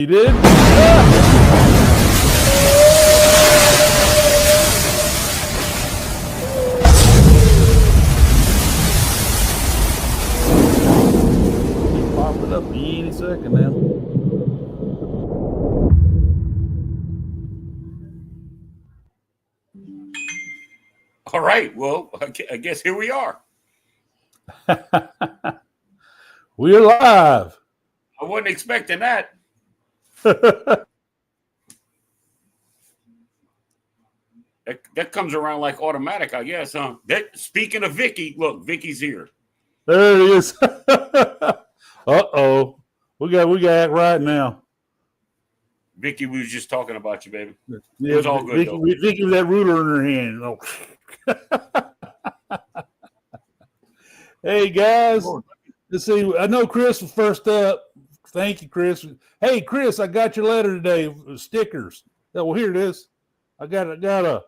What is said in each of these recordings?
You did? Pop it up any second now. All right. Well, I guess here we are. We're live. I wasn't expecting that. That comes around like automatic, I guess, huh? Speaking of Vicky, look, Vicky's here. There it is. Uh-oh. We got it right now. Vicky, we was just talking about you, baby. Yeah, it was all good, Vicky, though. Vicky with that ruler in her hand. Oh. Hey, guys. Let's see. I know Chris was first up. Thank you, Chris. Hey, Chris, I got your letter today. Stickers. Oh, well, here it is. I got a.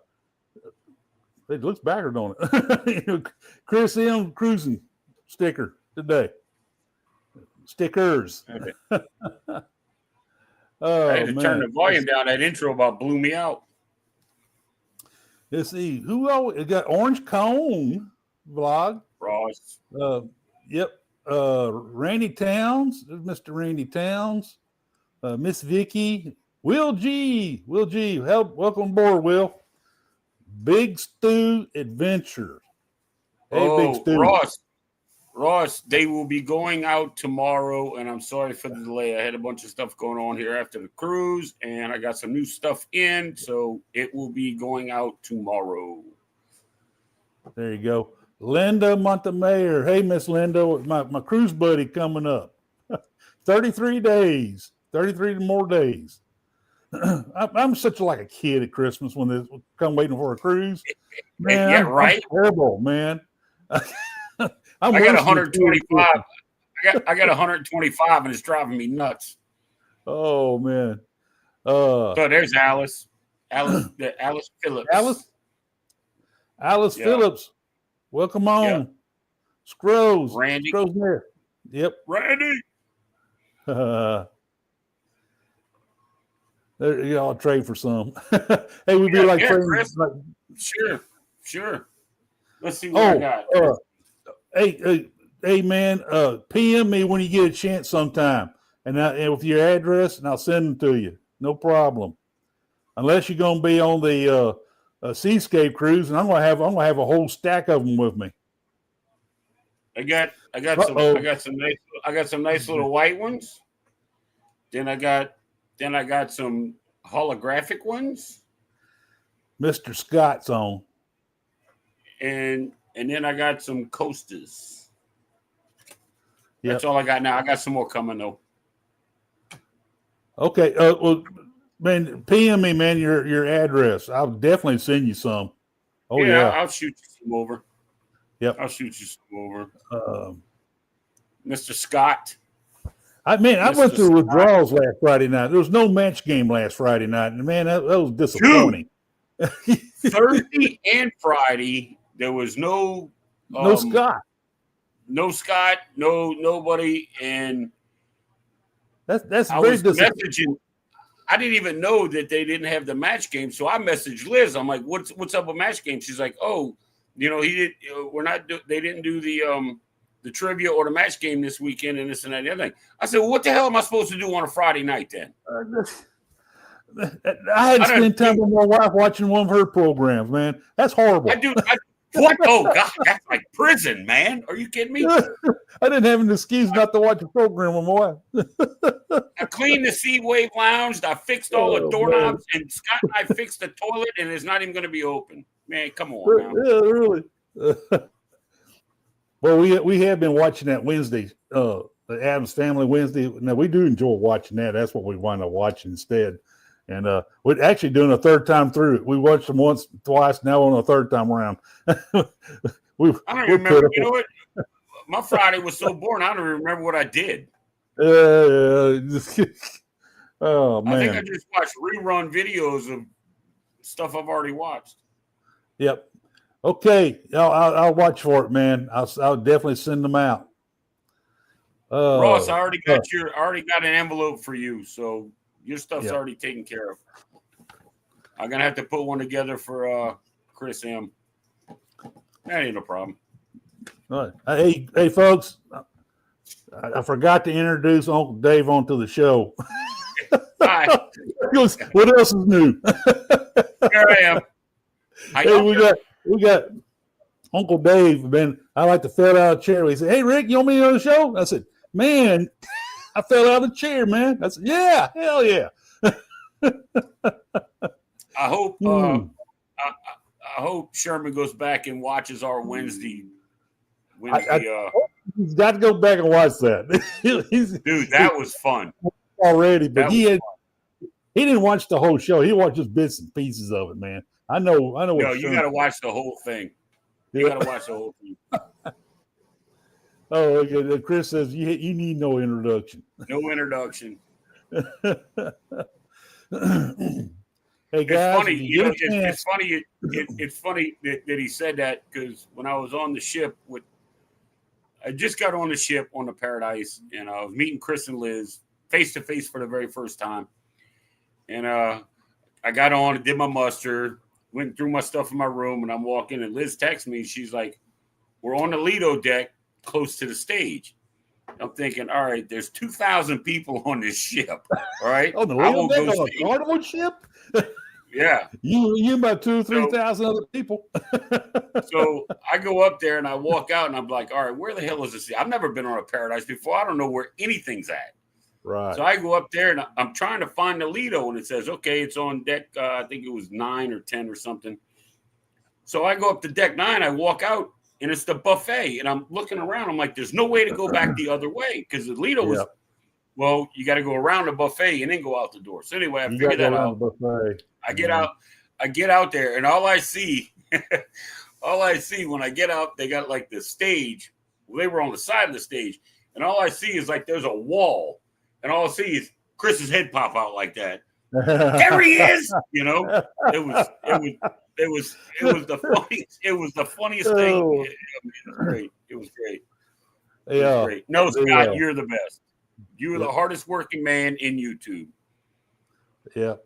It looks backward on it. Chris M. Cruising sticker today. Stickers. Okay. Oh, I had to man. turn the volume down. That intro about blew me out. Let's see. Who always got Orange Cone vlog? Ross. Yep. Randy Towns. There's Mr. Randy Towns. Miss Vicky. Will G. Welcome aboard, Will. Big Stu Adventure. Hey, Big Stu. Ross, they will be going out tomorrow, and I'm sorry for the delay. I had a bunch of stuff going on here after the cruise, and I got some new stuff in, so it will be going out tomorrow. There you go. Linda Montemayor. Hey, Miss Linda, my cruise buddy coming up. 33 days. 33 more days. I'm such like a kid at Christmas when they come waiting for a cruise. Man, yeah, right. I'm terrible, man. I got 125. I got 125, and it's driving me nuts. Oh man. So there's Alice Phillips. Alice Phillips. Welcome on. Yeah. Scrolls. Randy. Scrolls there. Yep. Randy. There, yeah, I'll trade for some. Hey, we'd be like friends. Chris. Sure. Let's see what I got. Hey, man, PM me when you get a chance sometime, and with your address, and I'll send them to you. No problem. Unless you're gonna be on the Seascape cruise, and I'm gonna have a whole stack of them with me. I got some nice little white ones. Then I got some holographic ones. Mr. Scott's on. And then I got some coasters. Yep. That's all I got now. I got some more coming though. Okay. Well, man, PM me, man, your address. I'll definitely send you some. Oh yeah. I'll shoot you some over. Yep. I'll shoot you some over. Mr. Scott. I went through withdrawals last Friday night. There was no match game last Friday night, and man, that was disappointing. Thursday and Friday, there was no Scott. No Scott, nobody, and that's I very was messaging. I didn't even know that they didn't have the match game, so I messaged Liz. I'm like, "What's up with match game?" She's like, "Oh, he did. They didn't do the trivia or the match game this weekend, and this and that and the other thing." I said, "Well, what the hell am I supposed to do on a Friday night then?" I had to spend time with my wife watching one of her programs, man. That's horrible. What? Oh, God, that's like prison, man. Are you kidding me? I didn't have an excuse not to watch a program with my wife. I cleaned the Sea Wave Lounge. I fixed all the doorknobs, and Scott and I fixed the toilet, and it's not even going to be open. Man, come on now. Yeah, really. Well, we have been watching that Wednesday, the Addams Family Wednesday. Now, we do enjoy watching that. That's what we wind up watching instead. And we're actually doing a third time through it. We watched them once, twice, now on a third time around. I don't remember. You know what? My Friday was so boring, I don't even remember what I did. Oh, man. I think I just watched rerun videos of stuff I've already watched. Yep. Okay. I'll watch for it, man. I'll definitely send them out. Ross, I already got an envelope for you, so Your stuff's Yeah. already taken care of. I'm gonna have to put one together for Chris M. That ain't a problem. All right. Hey, folks. I forgot to introduce Uncle Dave onto the show. Hi, What else is new? here I am. Hey, we got Uncle Dave. Man, I like to fell out of the chair. He said, "Hey, Rick, you want me on the show?" I said, "Man, I fell out of the chair, man." I said, "Yeah, hell yeah." I hope I hope Sherman goes back and watches our Wednesday. He's got to go back and watch that. Dude, that was fun already, but he didn't watch the whole show. He watched just bits and pieces of it, man. I know. No, you got to watch the whole thing. You got to watch the whole thing. Oh, okay. Chris says you need no introduction. No introduction. Hey guys, it's funny. It's funny that he said that because when I was on the ship I just got on the ship on the Paradise, and I was meeting Chris and Liz face to face for the very first time. And I got on and did my muster, went through my stuff in my room, and I'm walking, and Liz texts me. She's like, "We're on the Lido deck, close to the stage." I'm thinking, all right, there's 2,000 people on this ship. All right, on the Lido deck on a Carnival ship. Yeah, you about 2,000 or 3,000 other people. So I go up there and I walk out and I'm like, all right, where the hell is this? I've never been on a Paradise before. I don't know where anything's at. Right. So I go up there and I'm trying to find the Lido, and it says, okay, it's on deck. I think it was 9 or 10 or something. So I go up to deck 9. I walk out and it's the buffet, and I'm looking around. I'm like, there's no way to go back the other way because the Lido was. Well, you got to go around the buffet and then go out the door. So anyway, I figured that out. I get out there, and all I see when I get out, they got like the stage. Well, they were on the side of the stage, and all I see is like there's a wall, and all I see is Chris's head pop out like that. There he is. You know, it was the funniest. It was the funniest thing. It was great. It was great. It was great. No, Scott, you're the best. You are the hardest working man in YouTube. Yeah.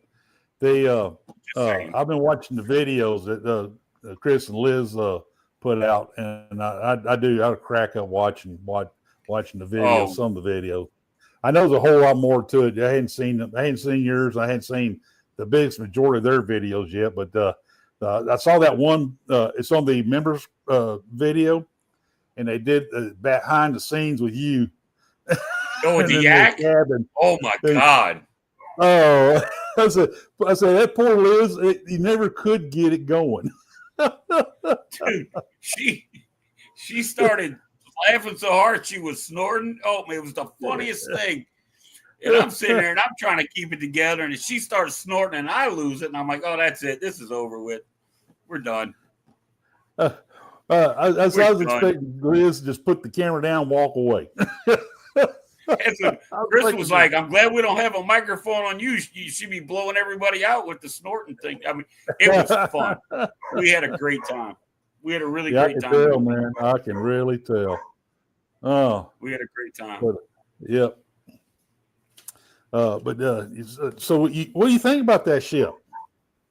I've been watching the videos that Chris and Liz put out, and I crack up watching the videos, some of the videos. I know there's a whole lot more to it. I hadn't seen yours. I hadn't seen the biggest majority of their videos yet, but I saw that one. It's on the members video, and they did behind the scenes with you. Oh, with the yak? Oh my God. Oh, I said that poor Liz, he never could get it going. Dude, she started laughing so hard she was snorting. Oh, man, it was the funniest thing. And I'm sitting there and I'm trying to keep it together, and she starts snorting and I lose it, and I'm like, oh, that's it. This is over with. We're done. I was expecting Liz to just put the camera down and walk away. Chris was like, I'm glad we don't have a microphone on you. You should be blowing everybody out with the snorting thing. I mean, it was fun. We had a great time. We had a really great time. Tell, man. I can really tell. Oh, we had a great time. Yep. So what do you think about that ship?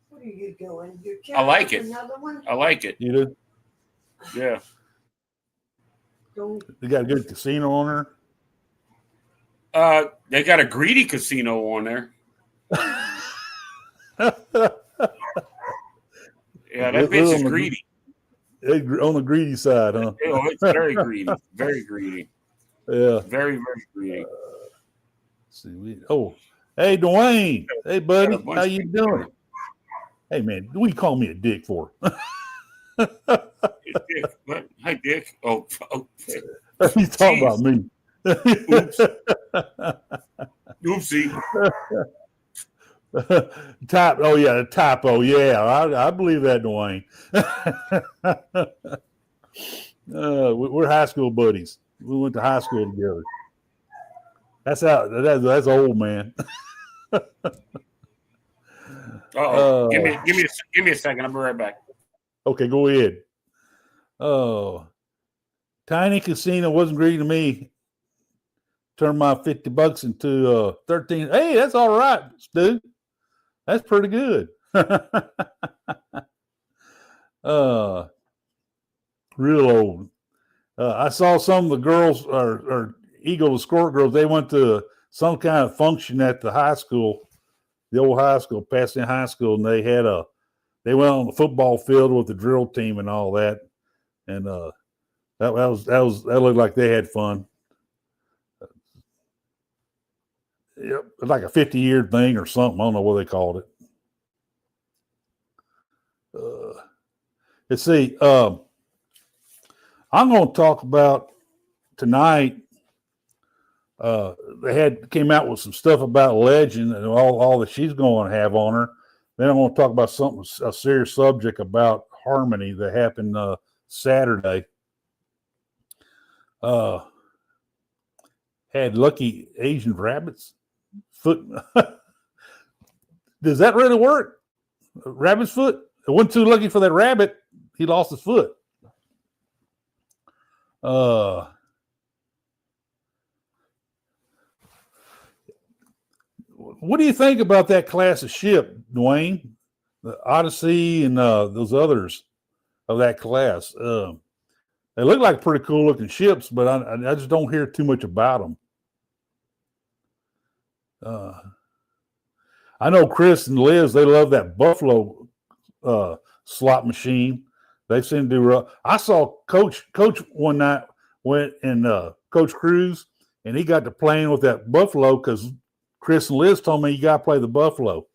Where are you going? I like it. Another one? I like it. You do? Yeah. They got a good casino on there. They got a greedy casino on there. Yeah, that bitch is greedy. On the greedy side, huh? It's very greedy. Very greedy. Yeah. Very, very greedy. Hey, Dwayne. Hey, buddy. How you doing? Hey, man, what do you call me a dick for? Dick. What? Hi, Dick. Oh. He's talking about me. Oops. Oopsie. The typo. Yeah, I believe that, Dwayne. We're high school buddies. We went to high school together. That's old, man. Give me a second. I'll be right back. Okay, go ahead. Oh, Tiny Casino wasn't greedy to me. turn my $50 into 13. Hey, that's all right, Stu. That's pretty good. Real old. I saw some of the girls or Eagle Escort girls. They went to some kind of function at the high school, the old high school, Pasadena High School, and they went on the football field with the drill team and all that, and that looked like they had fun. Yep, like a 50-year thing or something. I don't know what they called it. Let's see. I'm going to talk about tonight. They came out with some stuff about Legend and all that she's going to have on her. Then I'm going to talk about a serious subject about Harmony that happened Saturday. Had lucky Asian rabbits foot. Does that really work? Rabbit's foot? It wasn't too lucky for that rabbit. He lost his foot. What do you think about that class of ship, Dwayne? The Odyssey and those others of that class. They look like pretty cool looking ships, but I just don't hear too much about them. I know Chris and Liz, they love that Buffalo slot machine. They seem to do. I saw Coach one night went and Coach Cruz, and he got to playing with that Buffalo because Chris and Liz told me you got to play the Buffalo,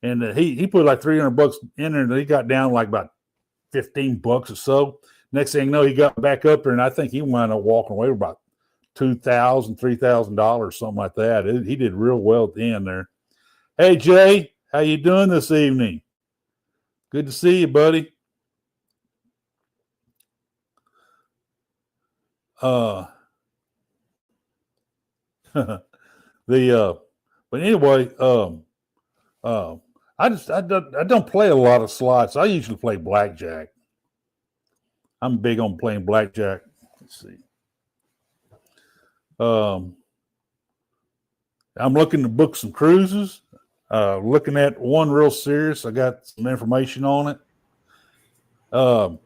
and he put like $300 in there, and he got down like about $15 or so. Next thing you know, he got back up there, and I think he wound up walking away with about $2,000, $3,000, something like that. He did real well at the end there. Hey Jay, how you doing this evening? Good to see you, buddy. But anyway, I don't play a lot of slots. I usually play blackjack. I'm big on playing blackjack. Let's see. I'm looking to book some cruises. Looking at one real serious. I got some information on it. I'm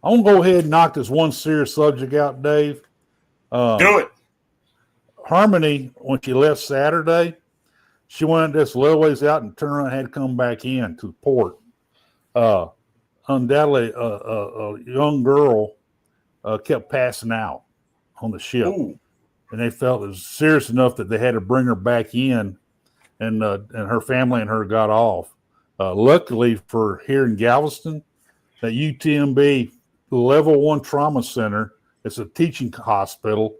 gonna go ahead and knock this one serious subject out, Dave. Do it. Harmony, when she left Saturday, she went this little ways out and turned around and had to come back in to the port. Undoubtedly, a young girl kept passing out on the ship. Ooh. And they felt it was serious enough that they had to bring her back in, and her family and her got off. Luckily for here in Galveston, that UTMB Level 1 Trauma Center, it's a teaching hospital.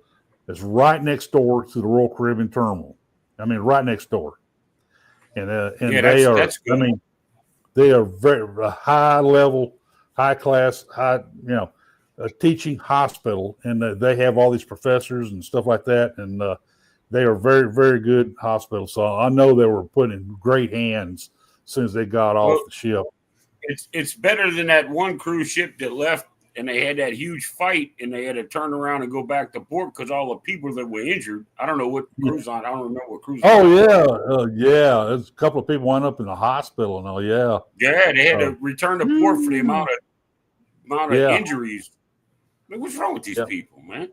It's right next door to the Royal Caribbean Terminal. I mean, right next door. And they are. I mean, they are very high level, high class, a teaching hospital, and they have all these professors and stuff like that, and they are very, very good hospital. So I know they were put in great hands as soon as they got off the ship. It's better than that one cruise ship that left, and they had that huge fight, and they had to turn around and go back to port because all the people that were injured. I don't know what cruise on. I don't remember what cruise. Yeah. There's a couple of people wound up in the hospital and all. Yeah. Yeah, they had to return to port for the amount of injuries. I mean, what's wrong with these people, man?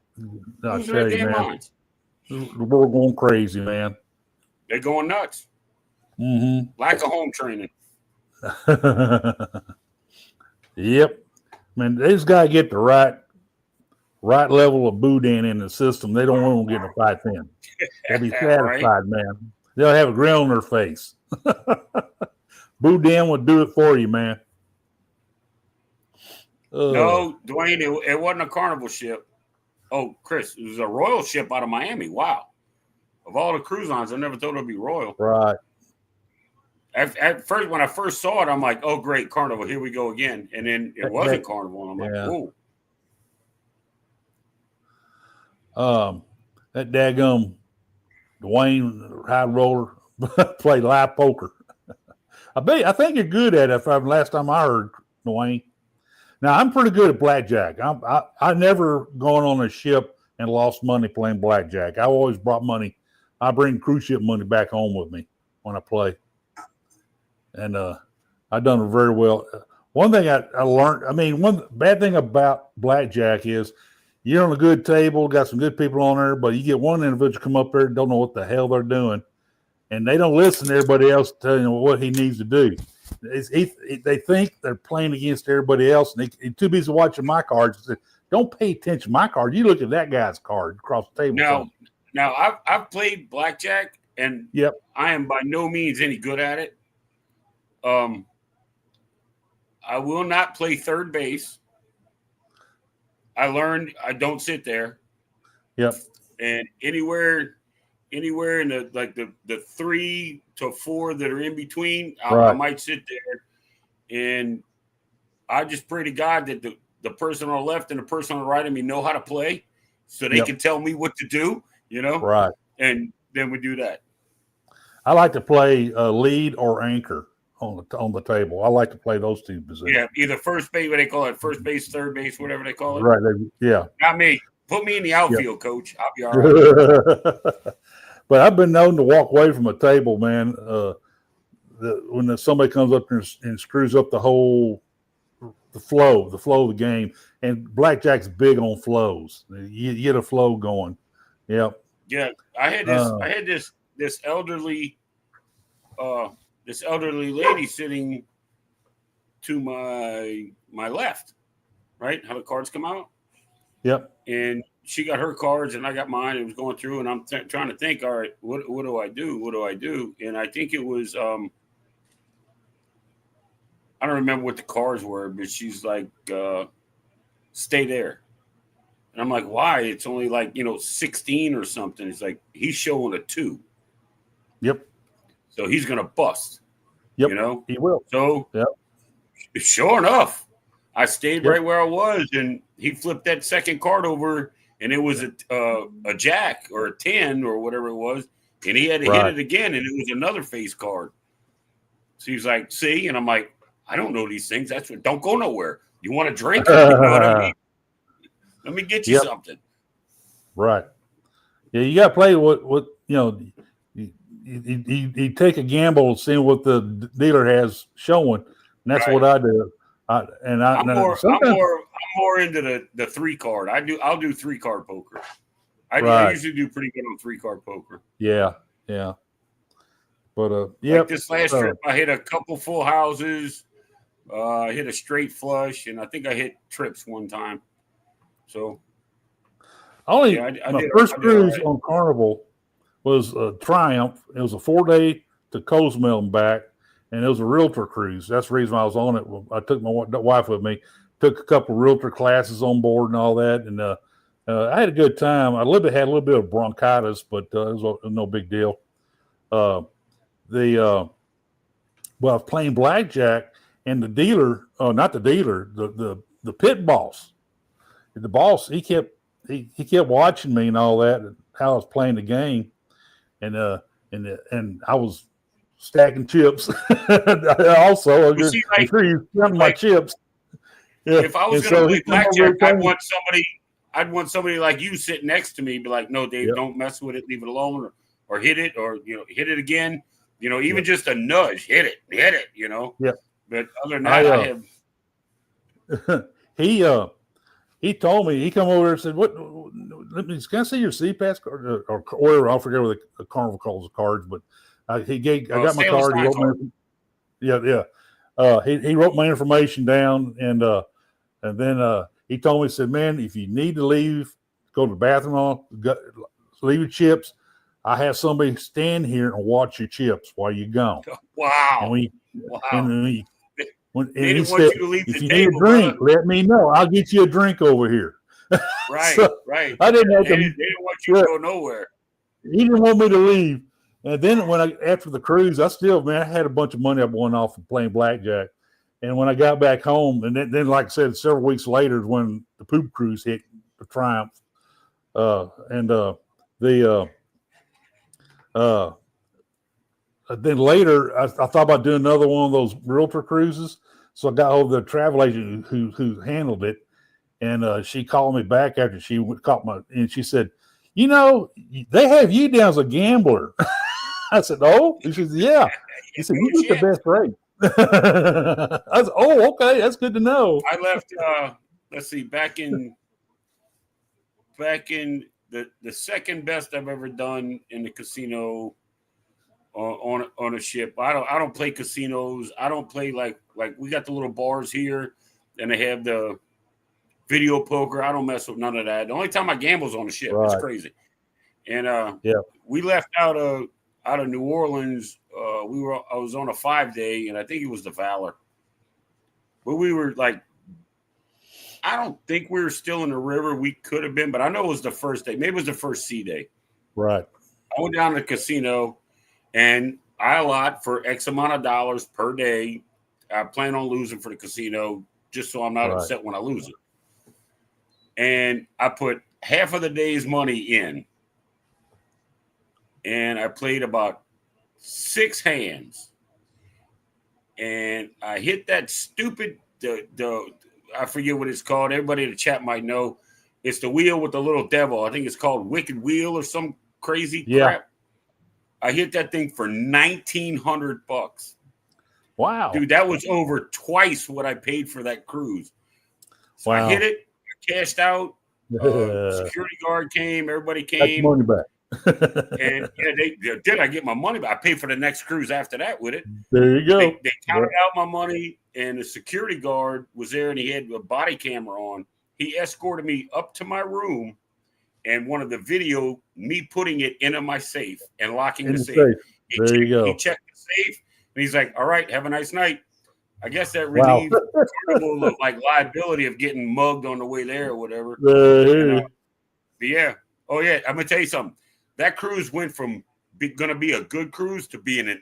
I tell you, man, the world going crazy, man. They're going nuts. Mm-hmm. Lack of home training. Yep. Man, they just got to get the right level of boudin in the system. They don't want to get in a fight then. They'll be satisfied, right? Man. They'll have a grin on their face. Boudin will do it for you, man. No, Dwayne, it wasn't a Carnival ship. Oh, Chris, it was a Royal ship out of Miami. Wow. Of all the cruise lines, I never thought it would be Royal. Right. At first, when I first saw it, I'm like, oh, great, Carnival, here we go again. And then it wasn't Carnival. And I'm like, oh. That daggum Dwayne High Roller played live poker. I think you're good at it from last time I heard, Dwayne. Now, I'm pretty good at blackjack. I never gone on a ship and lost money playing blackjack. I always brought money. I bring cruise ship money back home with me when I play. And I've done it very well. One thing I learned, I mean, one bad thing about blackjack is you're on a good table, got some good people on there, but you get one individual come up there and don't know what the hell they're doing, and they don't listen to everybody else telling them what he needs to do. They think they're playing against everybody else, and they're too busy watching my cards. Don't pay attention to my card. You look at that guy's card across the table. Now I've played blackjack, and yep. I am by no means any good at it. I will not play third base. I learned I don't sit there. Yep. And anywhere in the 3 to 4 that are in between, I might sit there. And I just pray to God that the person on the left and the person on the right of me know how to play, so they can tell me what to do, Right. And then we do that. I like to play lead or anchor on the table. I like to play those two positions. Yeah, either first base, what they call it, first base, third base, whatever they call it. Right. Yeah. Not me. Put me in the outfield, Coach. I'll be all right. But I've been known to walk away from a table, man. When somebody comes up there and screws up the flow of the game, and blackjack's big on flows. You get a flow going. Yep. Yeah, I had this elderly lady sitting to my left, right? How the cards come out. Yep. And she got her cards and I got mine. It was going through, and I'm trying to think, all right, what do I do? What do I do? And I think it was I don't remember what the cards were, but she's like, stay there. And I'm like, why? It's only like, 16 or something. It's like, he's showing a 2. Yep. So he's going to bust. Yep. He will. So sure enough, I stayed right where I was, and he flipped that second card over, and it was a jack or a 10 or whatever it was, and he had to hit it again, and it was another face card. So he's like, see? And I'm like, I don't know these things. That's what. Don't go nowhere. You want a drink? You know what I mean? Let me get you something. Right. Yeah, you got to play what you you take a gamble and see what the dealer has showing, and that's what I do. I'm more into the 3-card. I'll do 3-card poker. I usually do pretty good on 3-card poker. Yeah. But like this last trip, I hit a couple full houses. I hit a straight flush, and I think I hit trips one time. So, my first cruise on Carnival was a Triumph. It was a 4-day to Cozumel and back, and it was a realtor cruise. That's the reason I was on it. I took my wife with me, took a couple of realtor classes on board and all that, and I had a good time. I had a little bit of bronchitis, but it was no big deal. I was playing blackjack, and the dealer, not the dealer, the pit boss. The boss, he kept watching me and all that, and how I was playing the game, and I was stacking chips. Also, I'm sure you counting my chips. Yeah. If I was going to play blackjack, I'd want somebody like you sitting next to me, be like, "No, Dave, don't mess with it. Leave it alone, or hit it, or hit it again. Even just a nudge, hit it. Yeah. But other than that, I have. He told me, he come over there and said, can I see your CPAS card or whatever? I forget what the Carnival calls the cards, but I got my card. He wrote my information down, and then he told me, he said, man, if you need to leave, go to the bathroom, leave your chips. I have somebody stand here and watch your chips while you're gone. Wow. And he said, if you need a drink, let me know. I'll get you a drink over here. Right, right. I didn't have they didn't want you to go nowhere. He didn't want me to leave. And then after the cruise, I had a bunch of money I won off of playing blackjack. And when I got back home, and then like I said, several weeks later is when the poop cruise hit the Triumph. Then later, I thought about doing another one of those realtor cruises. So I got hold of the travel agent who handled it. And she called me back after she caught and she said, you know, they have you down as a gambler. I said, oh? And she said, yeah. He said, you get the best rate. I said, oh, okay, that's good to know. I left, let's see, back in the second best I've ever done in the casino on a ship. I don't play casinos. I don't play like we got the little bars here, and they have the video poker. I don't mess with none of that. The only time I gamble is on the ship. Right. It's crazy. And we left out of New Orleans. I was on a 5-day, and I think it was the Valor. But we were like, I don't think we were still in the river. We could have been, but I know it was the first day. Maybe it was the first sea day. Right. I went down to the casino, and I allot for X amount of dollars per day. I plan on losing for the casino just so I'm not upset when I lose it. And I put half of the day's money in. And I played about 6 hands. And I hit that stupid I forget what it's called. Everybody in the chat might know. It's the wheel with the little devil. I think it's called Wicked Wheel or some crazy crap. I hit that thing for $1,900. Wow. Dude, that was over twice what I paid for that cruise. So I hit it, I cashed out. Security guard came, everybody came. Money back. And they did. I get my money back. I paid for the next cruise after that with it. There you go. They counted out my money, and the security guard was there, and he had a body camera on. He escorted me up to my room, and one of the video, me putting it into my safe and locking the safe. There you go. He checked the safe, and he's like, all right, have a nice night. I guess that relieved Carnival of like liability of getting mugged on the way there or whatever. But yeah. Oh, yeah. I'm going to tell you something. That cruise went from going to be a good cruise to being an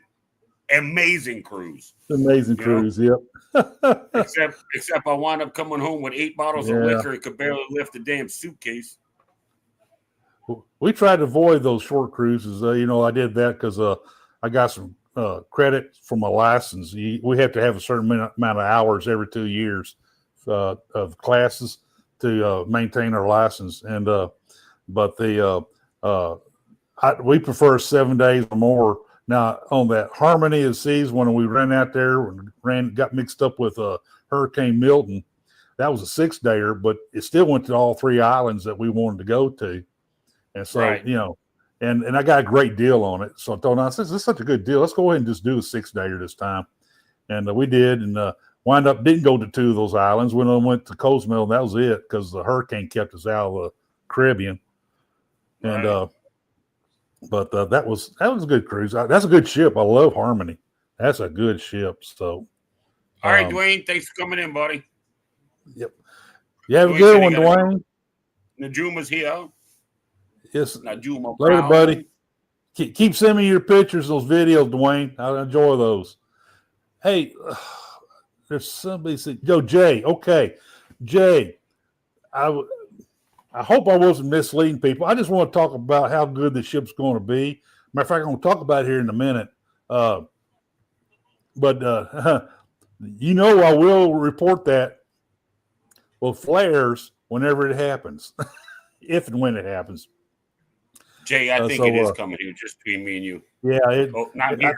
amazing cruise. Amazing cruise, yep. except I wound up coming home with 8 bottles of liquor and could barely lift the damn suitcase. We tried to avoid those short cruises. I did that because I got some credit for my license. We have to have a certain amount of hours every 2 years of classes to maintain our license. And but we prefer 7 days or more. Now on that Harmony of Seas, when we ran out there and got mixed up with Hurricane Milton, that was a 6-dayer, but it still went to all 3 islands that we wanted to go to. And so, and I got a great deal on it. So I told him, I said, this is such a good deal. Let's go ahead and just do a 6-dayer this time. And we did, and wind up didn't go to 2 of those islands. We went to Cozumel, and that was it because the hurricane kept us out of the Caribbean. And but that was a good cruise. That's a good ship. I love Harmony. That's a good ship. So, all right, Dwayne, thanks for coming in, buddy. Yep. You have a good one, Dwayne. Najuma's here. Yes. Najuma. Later, buddy. Keep sending me your pictures, those videos, Dwayne. I enjoy those. Hey, there's somebody said, yo, Jay. Okay, Jay. I hope I wasn't misleading people. I just want to talk about how good the ship's going to be. Matter of fact, I'm going to talk about it here in a minute. But I will report that with flares whenever it happens, if and when it happens. Jay, I think it is coming here just between me and you. Yeah. Not here.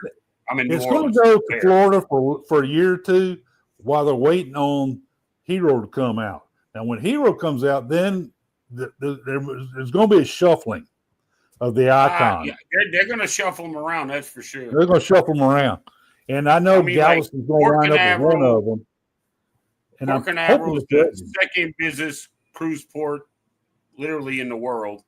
I'm in New It's going Orleans. to go to Florida for a year or 2 while they're waiting on Hero to come out. Now, when Hero comes out, then there's going to be a shuffling of the icon. They're going to shuffle them around, that's for sure. They're going to shuffle them around. And I know Galveston's going to line up with one of them. And Port Canaveral is the second busiest cruise port literally in the world.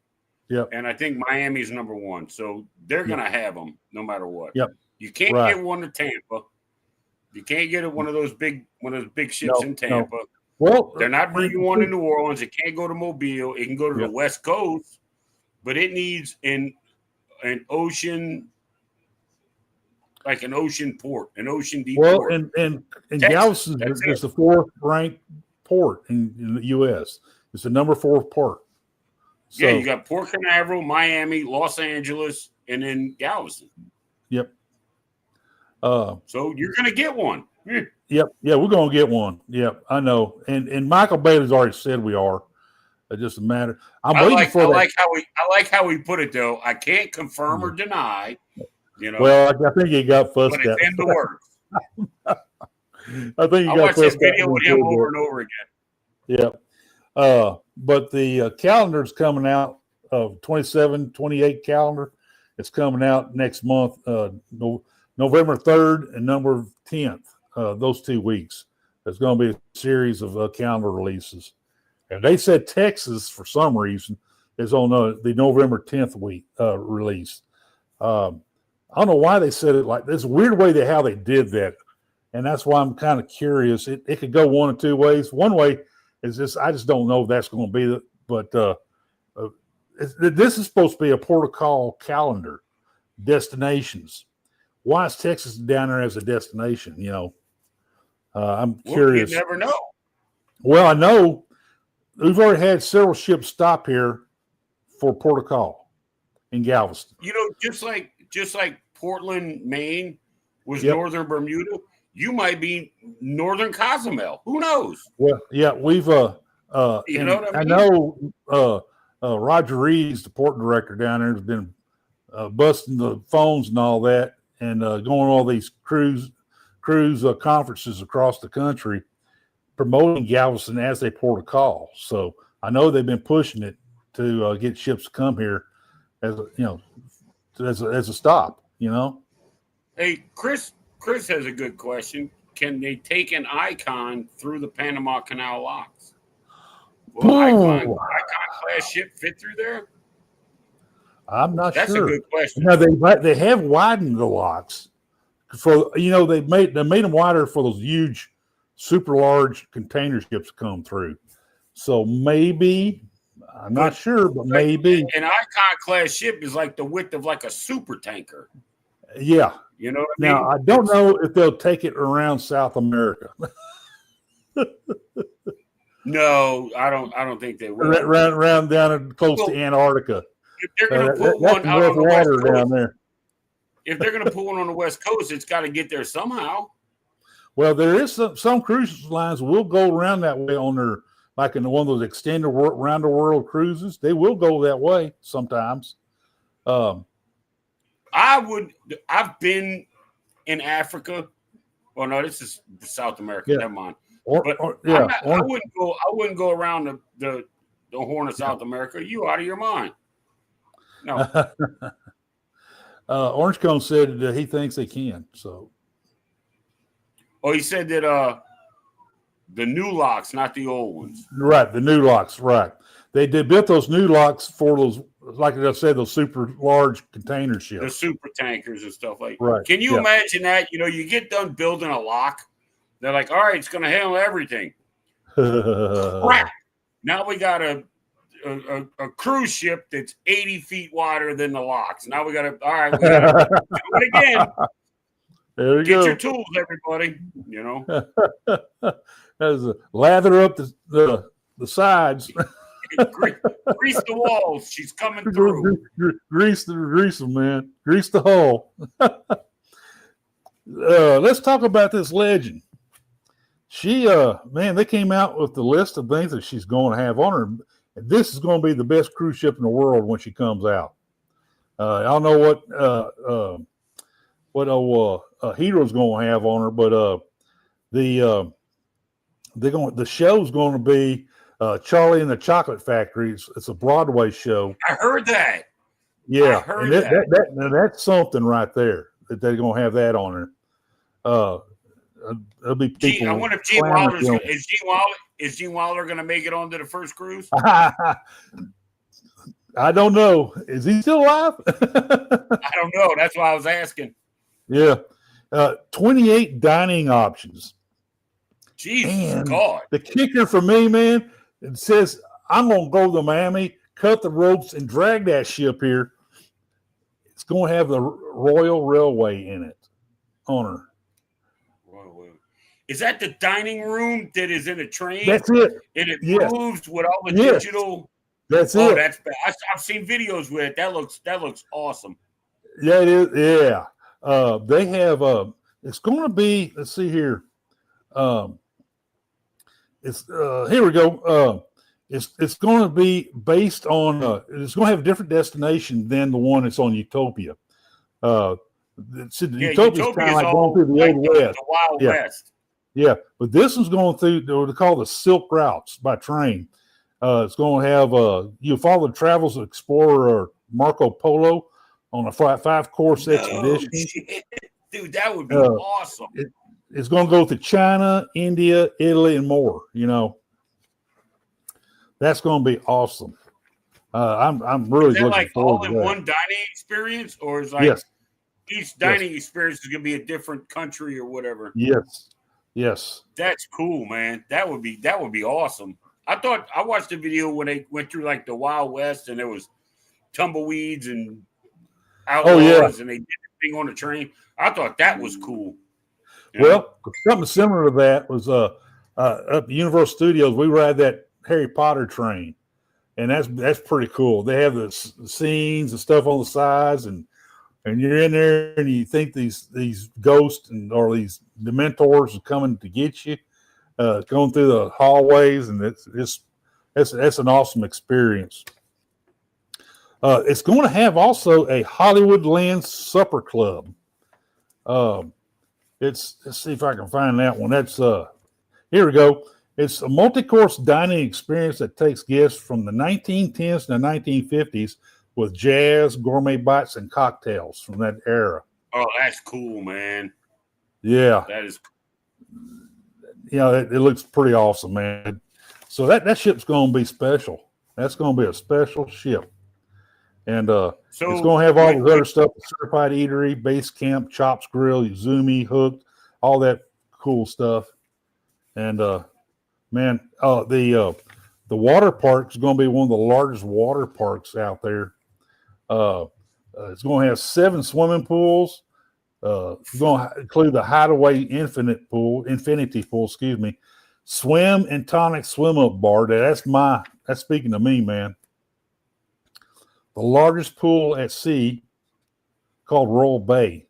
Yep. And I think Miami's number 1. So they're going to have them no matter what. Yep. You can't get one to Tampa. You can't get one of those big ships in Tampa. No. Well, they're not bringing one to New Orleans. It can't go to Mobile. It can go to the West Coast, but it needs an ocean, like an ocean port, an ocean deep port. Well, and Galveston is the 4th ranked port in the U.S. It's the number 4 port. So, you got Port Canaveral, Miami, Los Angeles, and then Galveston. Yep. So you're going to get one. Yep. Yeah, we're going to get one. Yep, I know. And Michael Bailey's already said we are. It's just a matter. I like how we put it though. I can't confirm or deny. Well, I think he got fussed but it's at. in the works. I think I watched that video with him over and over again. Yep. But the calendar's coming out of 27, 28 calendar. It's coming out next month, November 3rd and November 10th. Those 2 weeks. There's going to be a series of calendar releases. And they said Texas, for some reason, is on the November 10th week release. I don't know why they said it like this. Weird way how they did that. And that's why I'm kind of curious. It could go one of two ways. One way is just, I just don't know if that's going to be it. But this is supposed to be a port of call calendar, destinations. Why is Texas down there as a destination? I'm curious. You never know. Well, I know we've already had several ships stop here for port of call in Galveston. Just like Portland, Maine was Yep. northern Bermuda, you might be northern Cozumel. Who knows? Well, yeah, we've You know what I mean? I know Roger Reed's the port director down there has been busting the phones and all that, and going to all these cruise conferences across the country, promoting Galveston as a port of call. So I know they've been pushing it to get ships to come here as a stop. Hey, Chris has a good question. Can they take an Icon through the Panama Canal locks? Will Icon class ship fit through there? I'm not sure. That's a good question. Now they have widened the locks for they made them wider for those huge, super large container ships to come through. So maybe I'm not sure, but maybe an Icon class ship is like the width of like a super tanker. Yeah. You know what I mean? Now I don't know if they'll take it around South America. No, I don't think they will. Round down close to Antarctica. If they're going to put one out on the West Coast, down there. If they're going to put one on the West Coast, it's got to get there somehow. Well, there is some cruise lines will go around that way on their, like in one of those extended round the world cruises. They will go that way sometimes. I've been in Africa. Well, no, this is South America. Yeah. Never mind. I wouldn't go around the Horn of South America. You out of your mind? No. Orange Cone said that he thinks they can. So. Oh, he said that the new locks, not the old ones. Right, the new locks. Right, they built those new locks for those, like I said, those super large container ships, the super tankers and stuff like that. Right. Can you imagine that? You get done building a lock. They're like, all right, it's going to handle everything. Crap. Now we got a cruise ship that's 80 feet wider than the locks. Now we got to do it again. There you Get go. your tools, everybody. Lather up the sides. Grease the walls. She's coming through. Grease them, man. Grease the hull. Let's talk about this legend. She, they came out with the list of things that she's going to have on her. And this is going to be the best cruise ship in the world when she comes out. I don't know what Hero's going to have on her, but the show's going to be Charlie and the Chocolate Factory. It's a Broadway show. I heard that. Yeah, I heard that. That's something right there that they're going to have that on her. There'll be people. I wonder if Gene Wilder going to make it onto the first cruise. I don't know. Is he still alive? I don't know. That's why I was asking. Yeah. 28 dining options. Jesus God. The kicker for me, man, it says I'm going to go to Miami, cut the ropes, and drag that ship here. It's going to have the Royal Railway in it on her. Is that the dining room that is in a train? That's it. And it moves with all the digital. That's it. That's bad. I've seen videos with it. That looks awesome. Yeah, it is. Yeah. They have It's going to be. Let's see here. It's here we go. It's going to be based on. It's going to have a different destination than the one that's on Utopia. Utopia is kind of like going through the Old West, the Wild West. Yeah, but this one's going through what they call the Silk Routes by train. It's going to have you follow the travels of explorer Marco Polo on a 5-course expedition. Shit. Dude, that would be awesome. It's going to go to China, India, Italy, and more. You know, that's going to be awesome. I'm really looking like forward to that. all-in-one dining experience, or is like each dining experience is going to be a different country or whatever? Yes. That's cool, man. That would be awesome. I watched the video when they went through like the Wild West and there was tumbleweeds and outlaws and they did the thing on the train. I thought that was cool. Well, something similar to that was up at Universal Studios. We ride that Harry Potter train, and that's pretty cool. They have the scenes and stuff on the sides, and you're in there and you think these ghosts or these Dementors are coming to get you, going through the hallways, and that's an awesome experience. It's going to have also a Hollywoodland Supper Club. Let's see if I can find that one. That's here we go. It's a multi-course dining experience that takes guests from the 1910s to the 1950s with jazz, gourmet bites, and cocktails from that era. Oh, that's cool, man. Yeah. That is cool. Yeah, it looks pretty awesome, man. So that ship's going to be special. That's going to be a special ship. And it's going to have all the other stuff, the certified eatery, base camp, Chops Grill, Izumi, Hooked, all that cool stuff. And man, the water park is going to be one of the largest water parks out there. It's going to have 7 swimming pools. It's going to include the Hideaway Infinity pool, swim and tonic swim up bar. That's speaking to me, man. The largest pool at sea, called Royal Bay.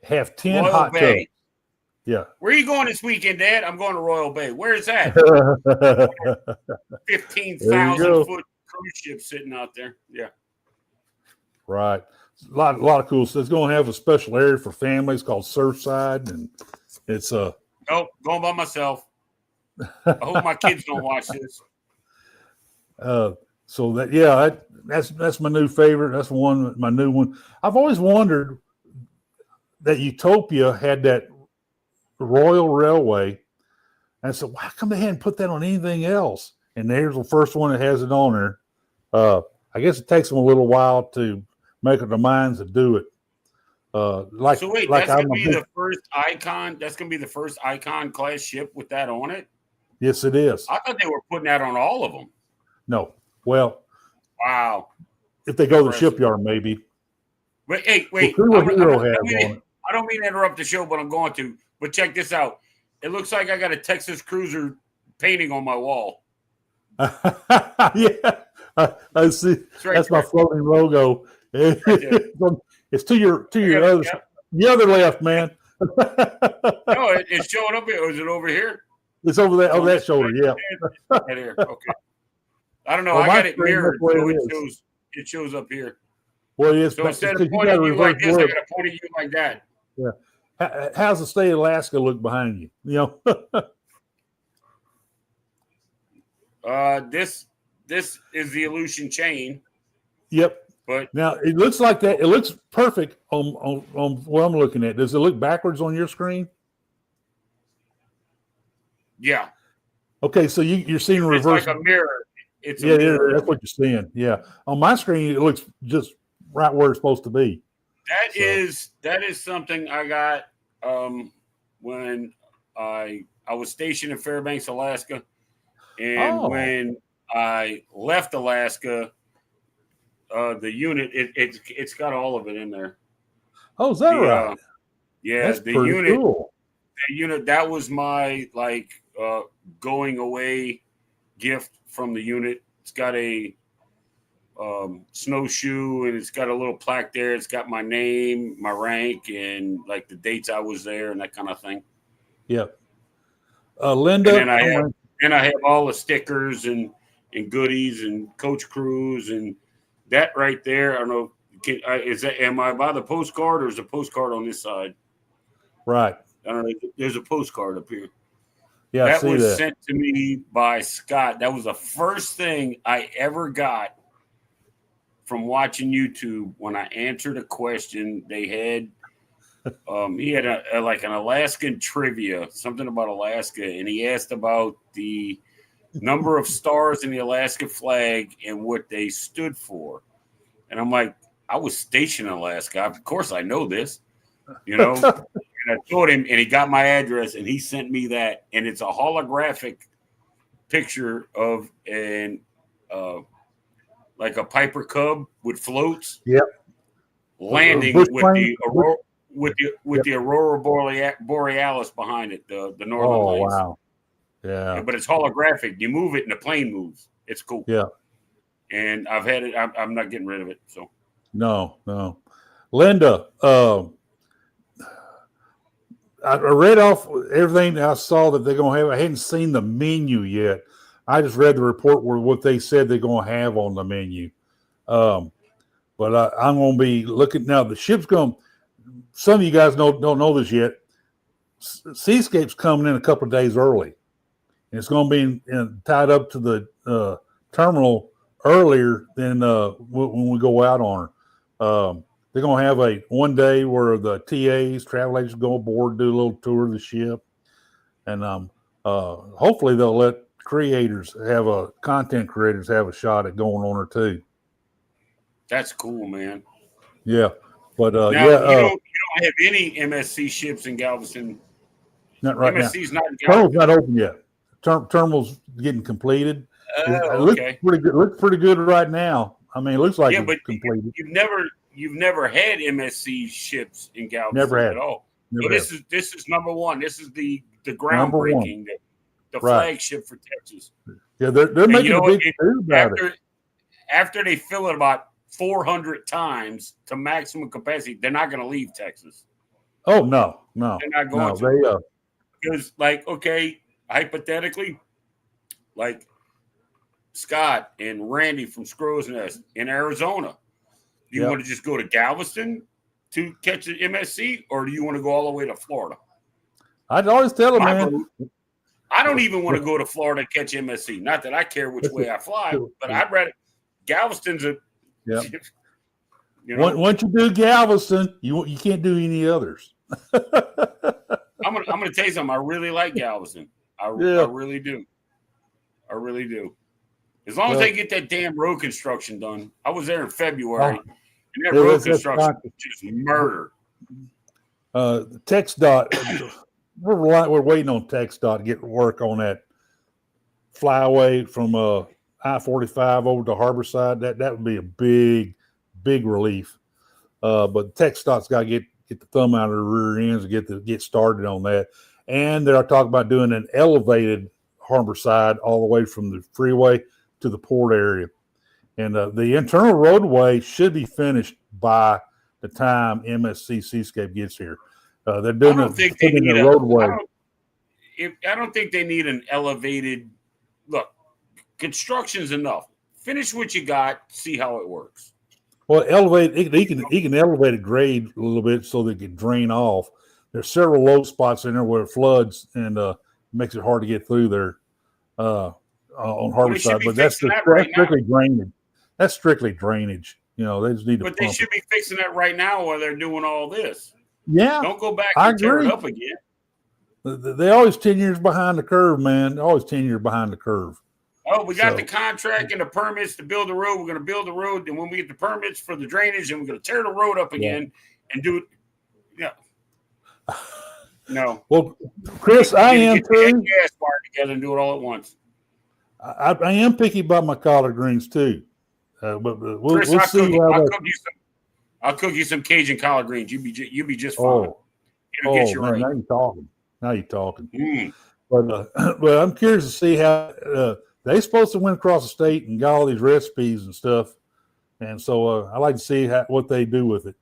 Have 10 Royal hot Bay. tubs. Yeah. Where are you going this weekend, Dad? I'm going to Royal Bay. Where is that? 15,000 foot cruise ship sitting out there. Yeah. Right. A lot of cool stuff. It's going to have a special area for families called Surfside, and it's Nope, going by myself. I hope my kids don't watch this. So that's my new favorite. That's my new one. I've always wondered that Utopia had that Royal Railway, and I said, why come they hadn't put that on anything else? And there's the first one that has it on there. I guess it takes them a little while to make up their minds to do it. So wait, that's going to be the first Icon. That's going to be the first Icon class ship with that on it. Yes, it is. I thought they were putting that on all of them. No. Well, wow. If they go to the shipyard, maybe. Wait. I don't mean to interrupt the show, but I'm going to. But check this out. It looks like I got a Texas Cruiser painting on my wall. Yeah, I see. That's my floating logo. Right, it's to your the other left, man. No, it's showing up here. Or is it over here? It's over there. Oh, that shoulder. Yeah. Right here. Okay. I don't know. Well, I got it mirrored, so it shows up here. Well, it is. So instead of pointing you like this, I got to point at you like that. Yeah. How's the state of Alaska look behind you? You know. This is the Aleutian chain. Yep. But now it looks like that. It looks perfect on what I'm looking at. Does it look backwards on your screen? Yeah. Okay, so you're seeing reverse. It's like a mirror. It's a mirror. That's what you're seeing. Yeah. On my screen, it looks just right where it's supposed to be. That is something I got when I was stationed in Fairbanks, Alaska, and when I left Alaska, the unit it's got all of it in there. Oh, is that right? Yeah, that's the unit. Cool. The unit that was my going away gift from the unit. It's got a snowshoe, and it's got a little plaque there. It's got my name, my rank, and like the dates I was there and that kind of thing. Yep. Linda. And then I have all the stickers and goodies and Coach Cruz and that right there. I don't know. Am I by the postcard or is the postcard on this side? Right. I don't know. There's a postcard up here. Yeah, that was sent to me by Scott. That was the first thing I ever got from watching YouTube when I answered a question. They had he had like an Alaskan trivia, something about Alaska, and he asked about the number of stars in the Alaska flag and what they stood for. And I'm like, I was stationed in Alaska. Of course I know this, you know. And I told him, and he got my address, and he sent me that, and it's a holographic picture of an like a Piper Cub with floats. Yep. Landing with the Aurora Borealis behind it, the northern lights. Oh wow. Yeah. But it's holographic. You move it, and the plane moves. It's cool. Yeah. And I've had it. I'm not getting rid of it. So. No. Linda, I read off everything I saw that they're going to have. I hadn't seen the menu yet. I just read the report where what they said they're going to have on the menu. But I'm going to be looking now. The ship's going. Some of you guys don't know this yet. Seascape's coming in a couple of days early, and it's going to be tied up to the terminal earlier than when we go out on her. They're going to have a one day where the TAs, travel agents, go aboard, do a little tour of the ship. And hopefully they'll let content creators have a shot at going on her too. That's cool, man. Yeah. But now, yeah. You don't have any MSC ships in Galveston. Not right MSC's now. not in Galveston. Terminal's not open yet. Terminal's getting completed. It looks pretty good. Looks pretty good right now. I mean, it looks like it's completed. You've never had MSC ships in Galveston Never had at all. Never so this is number one. This is the groundbreaking, the flagship for Texas. Yeah, they're making a big deal about it. After they fill it about 400 times to maximum capacity, they're not going to leave Texas. Oh no, they're not going to. Because, hypothetically, Scott and Randy from Scrow's Nest in Arizona. Do you want to just go to Galveston to catch the MSC, or do you want to go all the way to Florida? I'd always tell them, man. I don't even want to go to Florida to catch MSC. Not that I care which way I fly, but I'd rather Galveston's a. Yeah. Once you do Galveston, you can't do any others. I'm gonna tell you something. I really like Galveston. I really do. I really do. As long as they get that damn road construction done. I was there in February, and that road construction was just murder. TxDOT, we're waiting on TxDOT to get work on that flyaway from I-45 over to Harborside. That would be a big relief. But TxDOT's got to get the thumb out of the rear ends and get started on that. And they're talking about doing an elevated Harborside all the way from the freeway to the port area. And the internal roadway should be finished by the time MSC Seascape gets here. They're doing the roadway. I don't think they need an elevated look. Construction's enough. Finish what you got. See how it works. Well, he can elevate a grade a little bit so they can drain off. There's several low spots in there where it floods and makes it hard to get through there on Harborside. But that's strictly drainage. That's strictly drainage. You know, they just need to. But they should be fixing that right now while they're doing all this. Yeah, don't go back and tear it up again. They're always 10 years behind the curve, man. They're always 10 years behind the curve. Oh, we got the contract and the permits to build the road. We're going to build the road. And when we get the permits for the drainage, and we're going to tear the road up again and do it. Yeah. No. Well, Chris, I am too. Gas wired together and do it all at once. I am picky about my collard greens too. But we'll see. I'll cook you some Cajun collard greens. You be just fine. Man, now you're talking. But I'm curious to see how they're supposed to went across the state and got all these recipes and stuff And so I like to see what they do with it.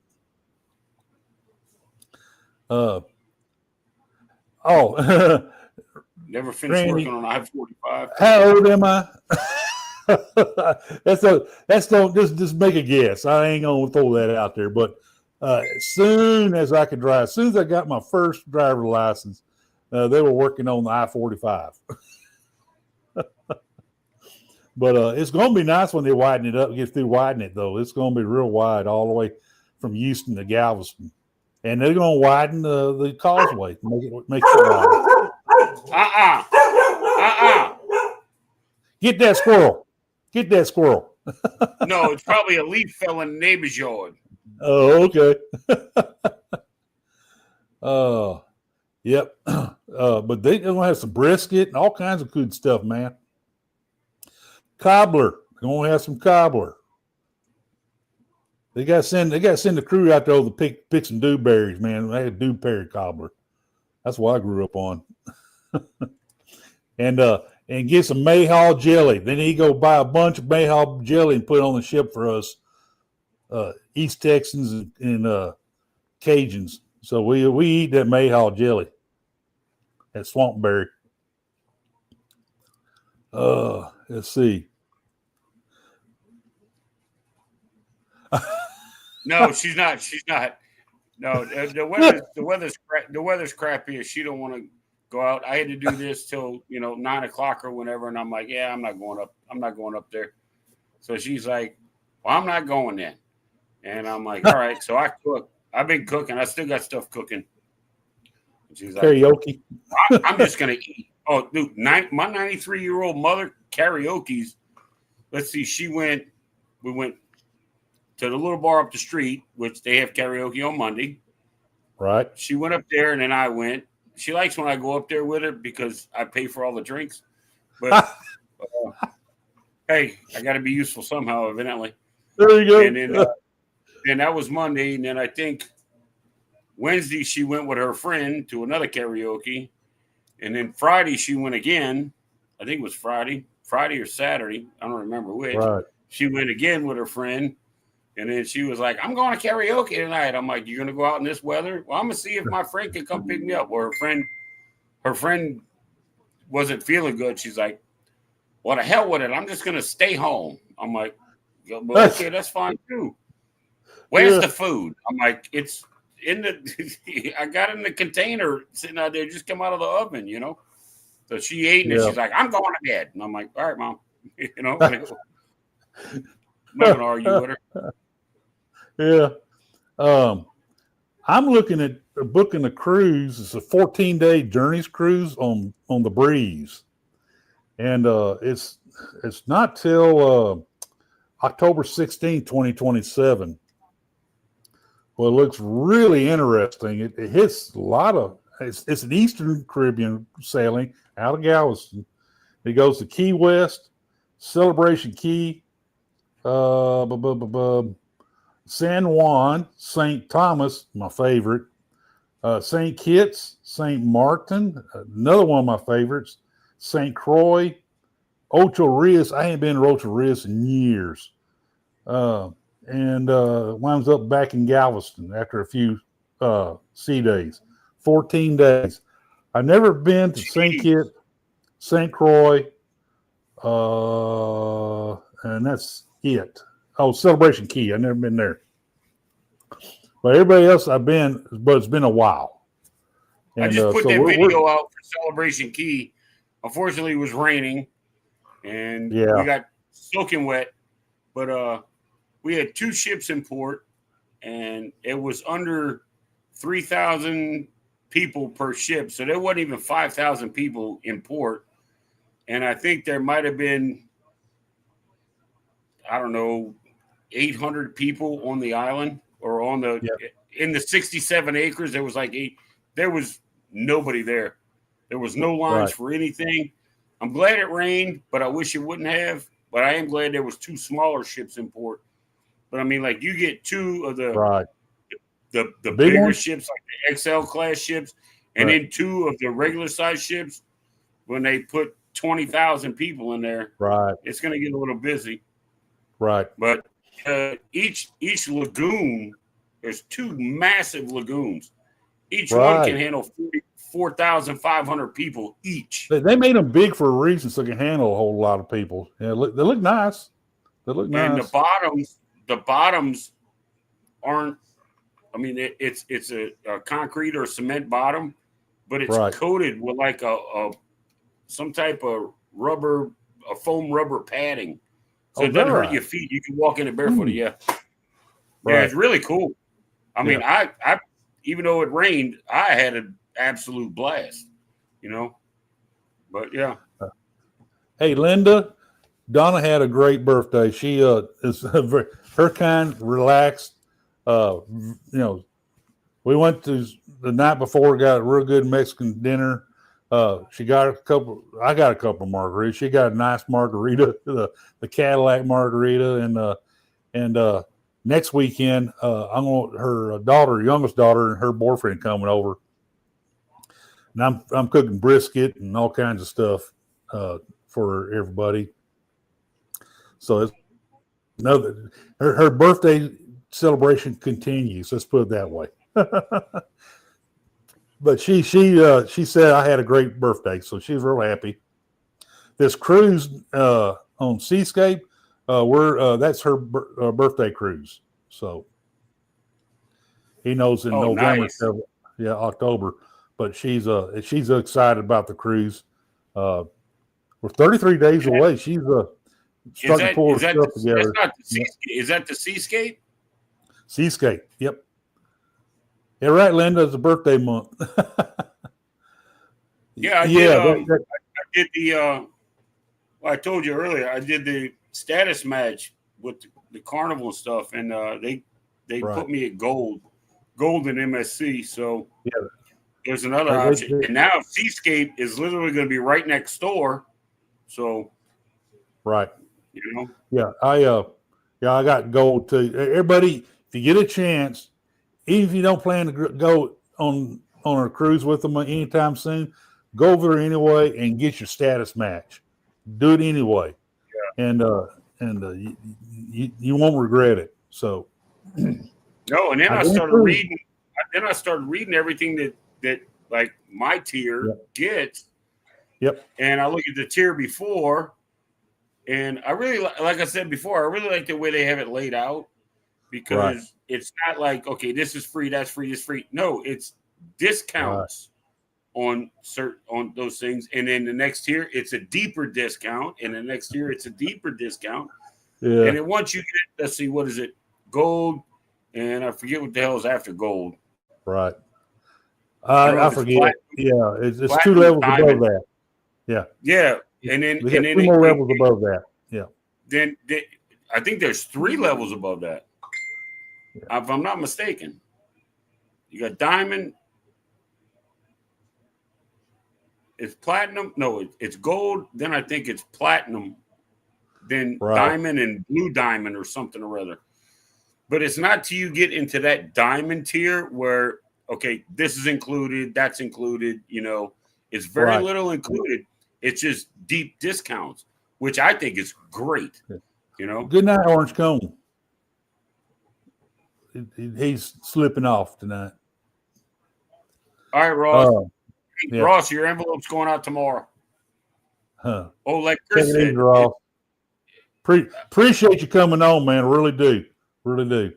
Never finished Randy, working on I-45. how old am I? Just make a guess. I ain't gonna throw that out there, but as soon as I could drive, as soon as I got my first driver license, they were working on the I-45. But it's going to be nice when they widen it up, get through widening it, though. It's going to be real wide all the way from Houston to Galveston. And they're going to widen the causeway, make it wider. Get that squirrel. Get that squirrel. No, it's probably a leaf fell in the neighbor's yard. Oh, okay. Yep. But they're going to have some brisket and all kinds of good stuff, man. Cobbler. They're going to have some cobbler. They got to send the crew out there to pick some dewberries, man. They had dewberry cobbler. That's what I grew up on. And get some Mayhaw jelly. Then he go buy a bunch of Mayhaw jelly and put it on the ship for us, East Texans and Cajuns. So we eat that Mayhaw jelly, that Swampberry. Let's see. No, she's not. She's not. No, the weather's crappy. She don't want to go out. I had to do this till 9:00 or whenever, and I'm like, yeah, I'm not going up. I'm not going up there. So she's like, well, I'm not going then. And I'm like, all right. So I cook. I've been cooking. I still got stuff cooking. And she's like, karaoke. I'm just gonna eat. Oh, dude, my 93-year-old mother karaoke's. Let's see. We went to the little bar up the street, which they have karaoke on Monday. Right. She went up there, and then I went. She likes when I go up there with her because I pay for all the drinks. But hey, I got to be useful somehow, evidently. There you go. And then that was Monday, and then I think Wednesday she went with her friend to another karaoke, and then Friday she went again. I think it was Friday or Saturday. I don't remember which. Right. She went again with her friend. And then she was like, I'm going to karaoke tonight. I'm like, you're going to go out in this weather? Well, I'm going to see if my friend can come pick me up. Or her friend wasn't feeling good. She's like, well, the hell with it. I'm just going to stay home. I'm like, well, okay, that's fine too. Where's the food? I'm like, it's in I got it in the container sitting out there, just come out of the oven, So she ate and she's like, I'm going to bed. And I'm like, all right, Mom. I'm not going to argue with her. Yeah. I'm looking at booking a cruise. It's a 14-day Journeys cruise on the Breeze. And it's not till October 16, 2027. Well, it looks really interesting. It hits a lot of it's an Eastern Caribbean sailing out of Galveston. It goes to Key West, Celebration Key, San Juan, St. Thomas, my favorite, St. Kitts, St. Martin, another one of my favorites, St. Croix, Ocho Rios. I ain't been to Ocho Rios in years. And winds up back in Galveston after a few sea days. 14 days. I've never been to St. Kitts, St. Croix, and that's it. Oh, Celebration Key. I've never been there. But everybody else I've been, but it's been a while. And, I just put that video out for Celebration Key. Unfortunately, it was raining, and we got soaking wet. But we had 2 ships in port, and it was under 3,000 people per ship. So there wasn't even 5,000 people in port. And I think there might have been, I don't know, 800 people on the island or on in the 67 acres. There was there was nobody there. There was no lines for anything. I'm glad it rained, but I wish it wouldn't have. But I am glad there was 2 smaller ships in port. But I mean, like, you get 2 of the bigger ones? Ships, like the XL class ships, and then 2 of the regular size ships. When they put 20,000 people in there, it's going to get a little busy. Right. But each lagoon, there's 2 massive lagoons. Each Right. one can handle 4,500 people each. They made them big for a reason, so they can handle a whole lot of people. Yeah, they look nice. They look And nice. the bottoms aren't. I mean, it's a concrete or cement bottom, but it's Right. coated with like some type of rubber, a foam rubber padding, so Oh, it doesn't is that hurt right? your feet. You can walk in it barefooted. Hmm. Yeah, Right. yeah, it's really cool. I mean, I even though it rained, I had an absolute blast. But yeah. Hey, Linda, Donna had a great birthday. She is her kind, relaxed. We went to the night before, got a real good Mexican dinner. She got I got a couple of margaritas. She got a nice margarita, the Cadillac margarita, and next weekend, her youngest daughter, and her boyfriend coming over, and I'm cooking brisket and all kinds of stuff for everybody. So it's her birthday celebration continues. Let's put it that way. But she said I had a great birthday, so she's real happy. This cruise on Seascape, that's her birthday cruise. So he knows in November, nice. October. But she's excited about the cruise. We're 33 days away. She's starting to pull her stuff together. That's not the Seascape. Is that the Seascape? Seascape. Yep. Yeah, right, Linda. It's a birthday month. Yeah, I did. I did the. Well, I told you earlier. I did the status match with the carnival stuff, and they put me at gold in MSC. So there's another option. And now Seascape is literally going to be right next door. So right. Yeah, I got gold too. Everybody, if you get a chance, even if you don't plan to go on a cruise with them anytime soon, go over there anyway and get your status match. Do it anyway, and you won't regret it. So no, and then I started reading. Then I started reading everything that like my tier gets. Yep. And I look at the tier before, and I really like I said before, I really like the way they have it laid out, because it's not like, okay, this is free, that's free, this is free. No, it's discounts on those things, and then the next tier it's a deeper discount, and the next tier it's a deeper discount. Yeah. And then once you get, let's see, what is it? Gold, and I forget what the hell is after gold. Right. I forget. It's 2 levels above that. Yeah. Yeah. And then 2 more levels above that. Yeah. Then I think there's 3 levels above that. Yeah. If I'm not mistaken. You got diamond. It's platinum. No, it's gold. Then I think it's platinum. Then diamond and blue diamond or something or other. But it's not till you get into that diamond tier where, okay, this is included, that's included, it's very little included. It's just deep discounts, which I think is great. Good night, Orange Cone. He's slipping off tonight. All right, Ross. Ross, your envelope's going out tomorrow. Huh. Oh, like Chris said. Easy, Ross. Appreciate you coming on, man. Really do. Really do.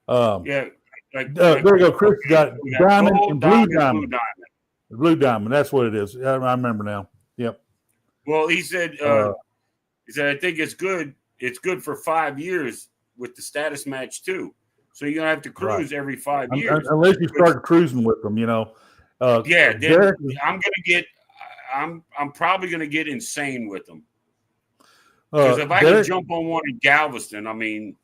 There you go. Chris got diamond gold, and blue diamond. Blue diamond. Blue diamond. That's what it is. I remember now. Yep. Well, he said, I think it's good. It's good for 5 years with the status match too. So you're gonna have to cruise every 5 years, unless you start cruising with them. Then I'm probably gonna get insane with them. Because if I can jump on one in Galveston, I mean,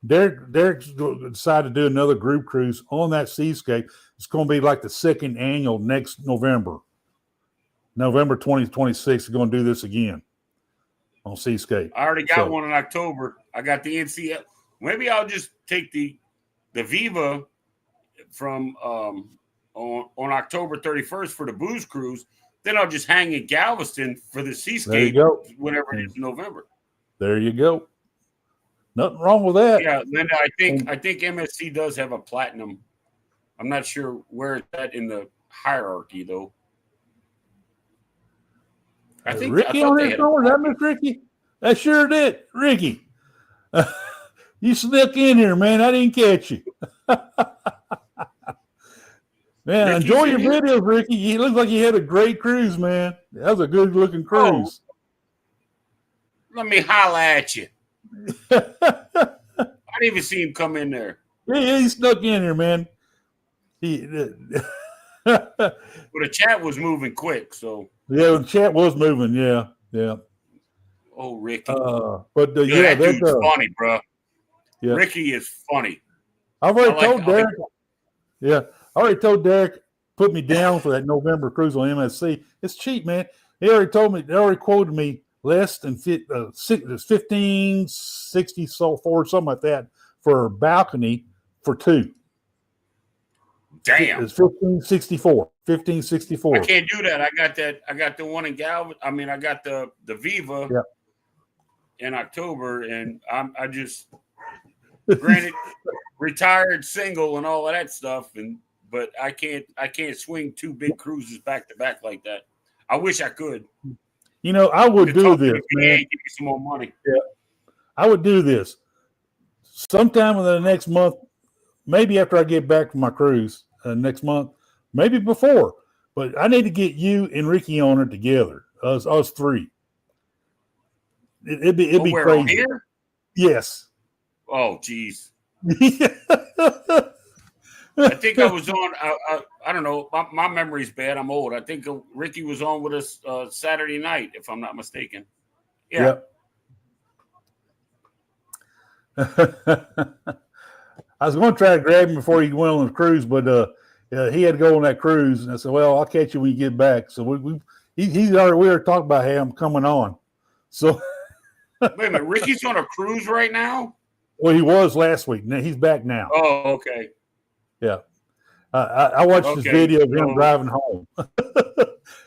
Derek decided to do another group cruise on that Seascape. It's going to be like the 2nd annual next November 2026. We're going to do this again on Seascape. I already got one in October. I got the NCL. Maybe I'll just take the Viva from on October 31st for the booze cruise. Then I'll just hang in Galveston for the Seascape whenever it is in November. There you go. Nothing wrong with that. Yeah, Linda, I think MSC does have a platinum. I'm not sure where it's at in the hierarchy though. I Ricky thought on they here had somewhere. That Miss Ricky? That sure did. Ricky. You snuck in here, man. I didn't catch you. Man, Ricky's enjoy your in here? videos, Ricky. You look like you had a great cruise, man. That was a good looking cruise. Let me holla at you. I didn't even see him come in there. Yeah, he snuck in here, man. He, But the chat was moving quick, so yeah, the chat was moving. Yeah. oh Ricky. But Dude, yeah, that dude's funny, bro. Yeah. Ricky is funny. I've already I like- told Derek. Yeah, I already told Derek put me down for that November cruise on MSC. It's cheap, man. He already told me. They already quoted me less than 1560 so forth, something like that, for a balcony for two. Damn. It's 1564. 1564. I can't do that. I got the one in Galveston. I mean, I got the Viva Yep. in October, and I just granted retired, single, and all of that stuff, but I can't swing two big cruises back to back like that. I wish I could. You know, I would do this, Hey, man. give me some more money. I would do this sometime in the next month, maybe after I get back from my cruise next month, maybe before. But I need to get you and Ricky on it together, us three. It'd be Where, crazy. on here? Yes. Oh, geez. I I think I was on. I don't know. My memory's bad. I'm old. I think Ricky was on with us Saturday night, if I'm not mistaken. Yeah. Yep. I was going to try to grab him before he went on the cruise, but he had to go on that cruise, and I said, "Well, I'll catch you when you get back." So we already talked about him coming on. So Wait a minute, Ricky's on a cruise right now? well, he was last week. Now he's back now. Oh, okay. Yeah. I watched this video of him driving home.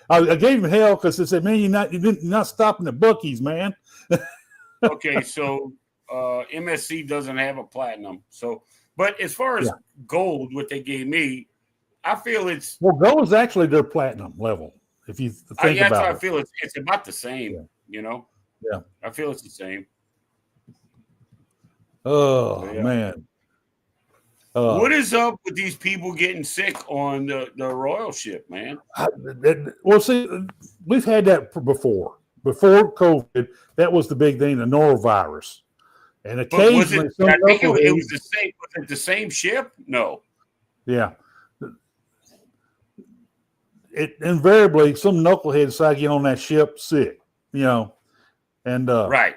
I gave him hell because I said, "Man, you're not stopping at Buc-ee's, man." Okay, so MSC doesn't have a platinum. So, but as far as gold, what they gave me, I feel it's gold is actually their platinum level. If you think that's about how it, I feel it's about the same. Yeah. You know. Yeah. I feel it's the same. Oh Yeah. man. What is up with these people getting sick on the royal ship, man? Well, see, we've had that before. Before COVID, that was the big thing, the norovirus. And But was occasionally, it? I think it was the same. Was it the same ship? No. Yeah. It invariably some knucklehead decide to get on that ship sick, and Right.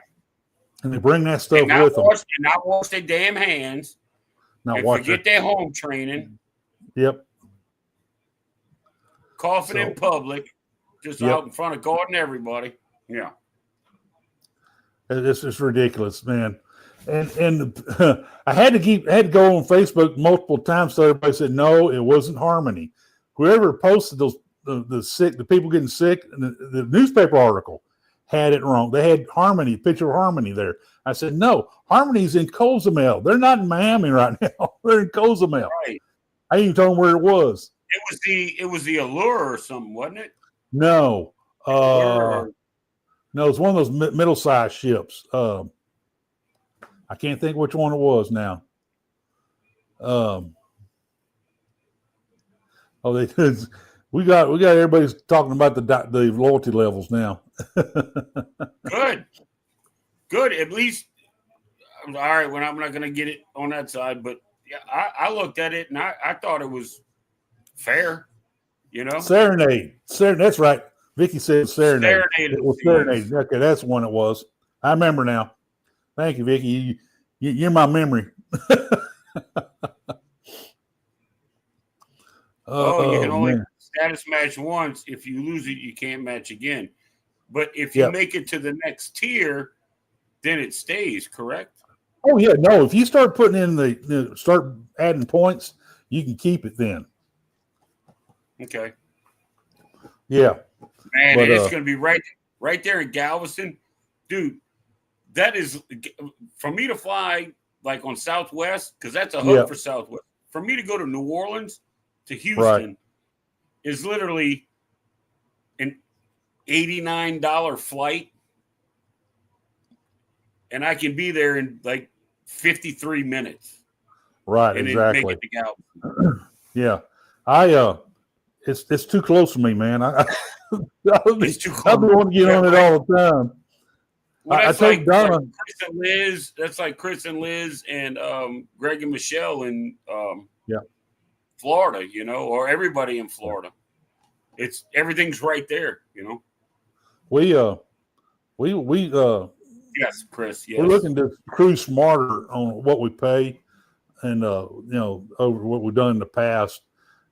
and they bring that stuff And not with them. not wash their damn hands. Not And watch forget it. their home training. Yep. Coughing in public, just out in front of God and everybody. Yeah. It's ridiculous, man. And I had to go on Facebook multiple times so everybody said no, it wasn't Harmony. Whoever posted the people getting sick, the newspaper article had it wrong. They had Harmony, picture of Harmony there. I said no, Harmony's in Cozumel. They're not in Miami right now. They're in Cozumel. Right. I even told them where it was. It was the Allure or something, wasn't it? No, Allure. no, it's one of those middle-sized ships. I can't think which one it was now. We got everybody's talking about the loyalty levels now. Good. At least, all right. When I'm not going to get it on that side, but yeah, I looked at it and I thought it was fair. Serenade. That's right. Vicky said Serenade. Serenade. It was Serenade. Okay, that's the one it was. I remember now. Thank you, Vicky. You're my memory. You can only status match once. If you lose it, you can't match again. But if you make it to the next tier, then it stays, correct? Oh yeah, no. If you start putting in start adding points, you can keep it then. Okay. Yeah. Man, it's going to be right there in Galveston, dude. that is for me to fly like on Southwest, because that's a hub for Southwest. For me to go to New Orleans to Houston is literally an $89 flight, and I can be there in like 53 minutes. Right, and exactly. Then make it to Galveston. Yeah, it's too close for me, man. It's too close. I've been wanting to get on it all the time. Well, that's I told Donna. like Chris and Liz. That's like Chris and Liz and Greg and Michelle in Florida, or everybody in Florida. It's everything's right there, We Yes, Chris. Yes. We're looking to cruise smarter on what we pay, and over what we've done in the past,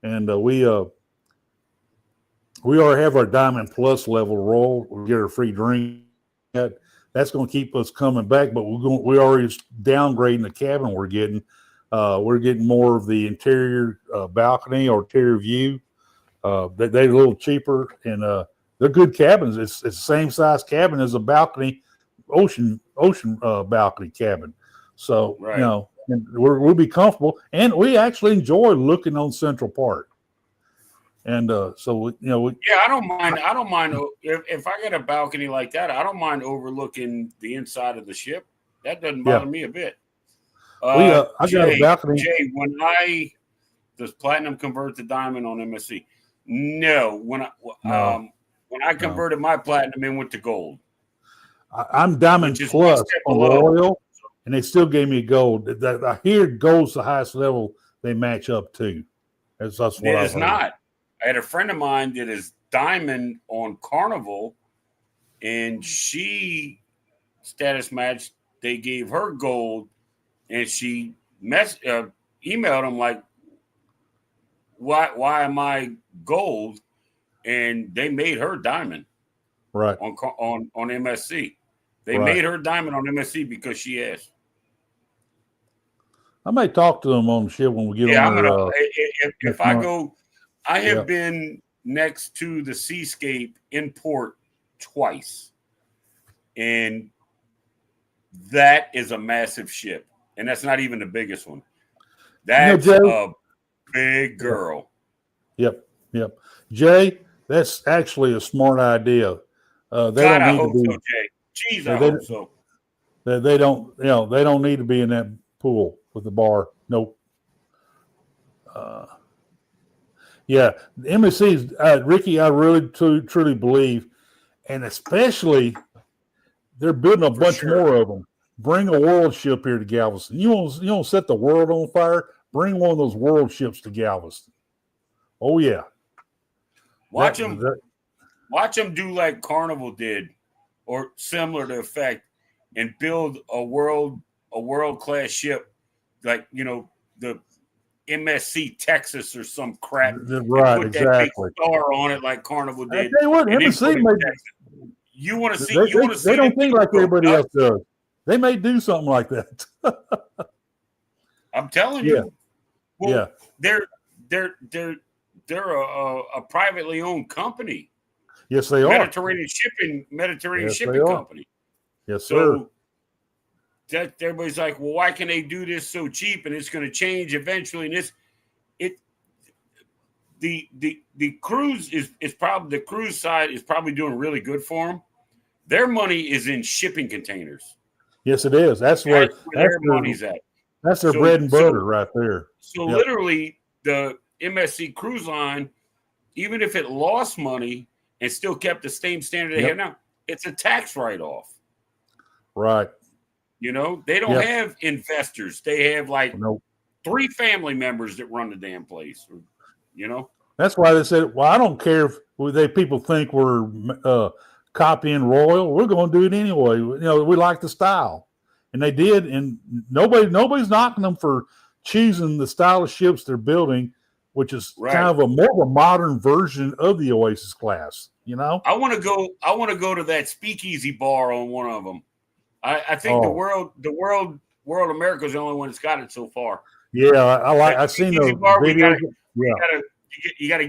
and we already have our Diamond Plus level roll. We get our free drink. That's going to keep us coming back, but we're already downgrading the cabin we're getting. We're getting more of the interior balcony or interior view. They're a little cheaper, and they're good cabins. It's the same size cabin as a balcony, ocean balcony cabin. So and we'll be comfortable, and we actually enjoy looking on Central Park. And I don't mind if I get a balcony like that. I don't mind overlooking the inside of the ship. That doesn't bother me a bit. I got a balcony. Jay, does platinum convert to diamond on MSC? No. When I converted my platinum, it went to gold. I'm Diamond Plus on Royal, and they still gave me gold. I hear gold's the highest level they match up to. That's what it is not. I had a friend of mine that is diamond on Carnival, and she status matched. They gave her gold, and she emailed them like, "Why am I gold?" And they made her diamond, right? On MSC, they made her diamond on MSC because she asked. I may talk to them on the ship when we get on there. If I go. I have been next to the Seascape in port twice, and that is a massive ship, and that's not even the biggest one. That's a big girl. Yep. Jay, that's actually a smart idea. I hope so, Jay. Jeez, I hope so. They don't need to be in that pool with the bar. Nope. The MSCs, Ricky, I really truly believe, and especially they're building a bunch more of them. Bring a world ship here to Galveston. You want to set the world on fire? Bring one of those world ships to Galveston. Oh yeah. Watch them do like Carnival did, or similar to effect, and build a world class ship, like the MSC Texas or some crap. Right, put exactly. That big star on it like Carnival did. I tell you what, MSC you want to see. They don't think like everybody else does. They may do something like that. I'm telling you. Well, they're a privately owned company. Yes, they are. Mediterranean shipping company. Yes, sir. That everybody's like, well, why can they do this so cheap? And it's going to change eventually. And the cruise is probably, the cruise side is probably doing really good for them. Their money is in shipping containers. Yes, it is. That's where their money's at. That's their bread and butter right there. So literally, the MSC Cruise Line, even if it lost money and still kept the same standard they have now, it's a tax write-off. Right. They don't have investors. They have like 3 family members that run the damn place. That's why they said, well, I don't care if people think we're copying Royal. We're going to do it anyway. We like the style. And they did. And nobody's knocking them for choosing the style of ships they're building, which is kind of more of a modern version of the Oasis class. I want to go to that speakeasy bar on one of them. I think the world America is the only one that's got it so far. Yeah, I've seen those videos. You got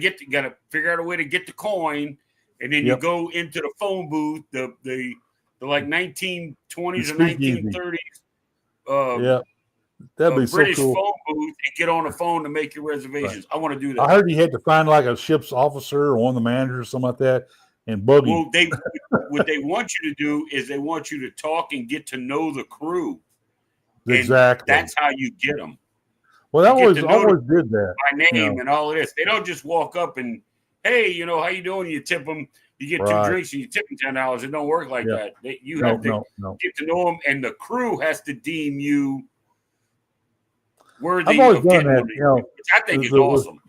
to figure out a way to get the coin, and then you go into the phone booth, the the like 1920s or Speakeasy. 1930s. Yeah, that'd be so British cool. phone booth and get on the phone to make your reservations. I want to do that. I heard you had to find like a ship's officer or one of the managers or something like that and bug him. Well, what they want you to do is they want you to talk and get to know the crew. And Exactly. that's how you get them. Well, I you get always to know did that. by name and all of this. They don't just walk up and, hey, how you doing? You tip them. You get Right. 2 drinks and you tip them $10. It don't work like that. You No, have to no. get to know them, and the crew has to deem you worthy I've always of done getting that. one of these, which I think is with- awesome.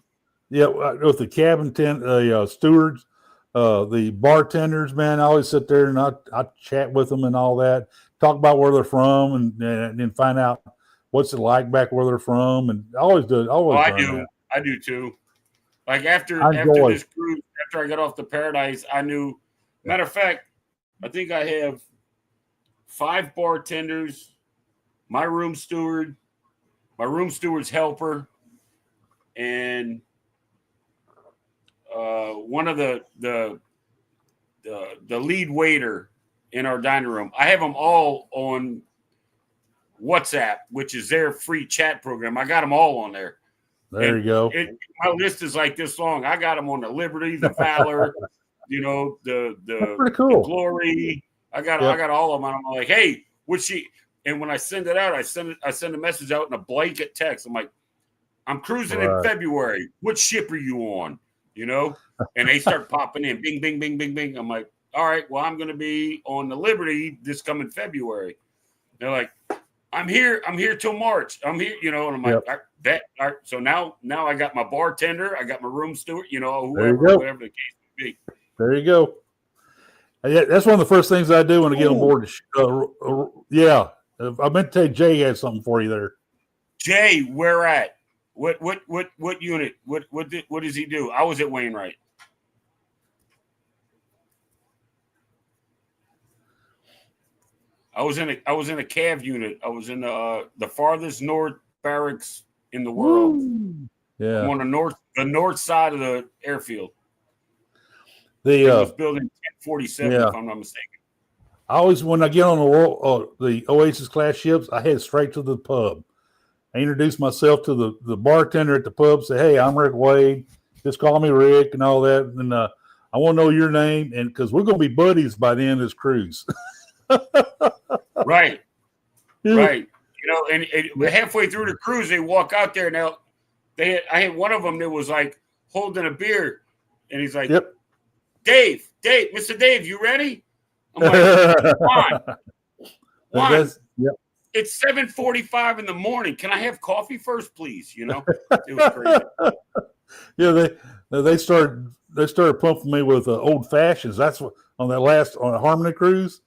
Yeah, with the cabin tent, stewards, the bartenders, man, I always sit there and I chat with them and all that, talk about where they're from, and then find out what's it like back where they're from, and I always do. I do. I do too. Like after this cruise, after I got off the Paradise, I knew. Matter of fact, I think I have 5 bartenders, my room steward, my room steward's helper, and one of the lead waiter in our dining room. I have them all on WhatsApp, which is their free chat program. I got them all on there. There you go. My list is like this long. I got them on the Liberty, the Valor, the pretty cool. the Glory. I got all of them. I'm like, hey, would she? And when I send it out, I send a message out in a blanket text. I'm like, I'm cruising in February. What ship are you on? And they start popping in, bing, bing, bing, bing, bing. I'm like, all right, well, I'm going to be on the Liberty this coming February. They're like, I'm here till March. I'm here, and I'm like, all right. So now I got my bartender, I got my room steward, whatever the case may be. There you go. Yeah, that's one of the first things I do when I get on board. I meant to tell you, Jay had something for you there. Jay, where at? What unit? What does he do? I was at Wainwright. I was in a CAV unit. I was in the farthest north barracks in the world. Woo. Yeah, I'm on the north side of the airfield. It was building 1047, if I'm not mistaken. I always, when I get on the Oasis class ships, I head straight to the pub. I introduce myself to the bartender at the pub. Say, hey, I'm Rick Wade. Just call me Rick and all that. And I want to know your name, and because we're going to be buddies by the end of this cruise. Right. And halfway through the cruise, they walk out there. Now, I had one of them that was like holding a beer, and he's like, Dave, Mr. Dave, you ready? I'm like, Juan, it's 7:45 in the morning. Can I have coffee first, please? It was crazy. Yeah, they started pumping me with old fashions. That's what on a Harmony cruise.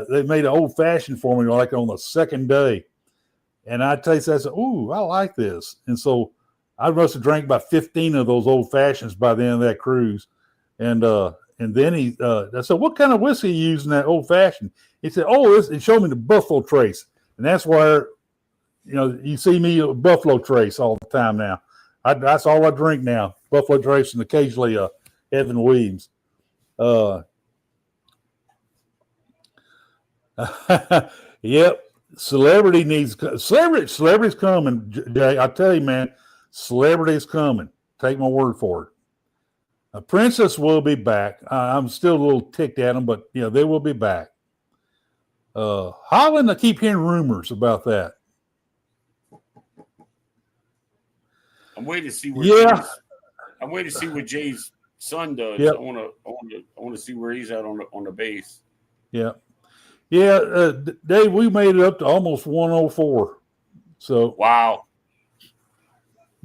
They made an old fashioned for me like on the second day, and I tasted. I said, "Ooh, I like this," and so I must have drank about 15 of those old fashions by the end of that cruise, and then I said, "What kind of whiskey are you using that old fashioned?" He said, "Oh, he showed me the Buffalo Trace, and that's where you see me Buffalo Trace all the time now. That's all I drink now, Buffalo Trace, and occasionally Evan Williams." Yep. Celebrity's coming, Jay. I tell you, man, celebrity's coming. Take my word for it. A Princess will be back. I'm still a little ticked at them, but they will be back. Holland, I keep hearing rumors about that. I'm waiting to see where. I'm waiting to see what Jay's son does. Yep. I want to see where he's at on the base. Yeah. Yeah, Dave, we made it up to almost 104. So wow,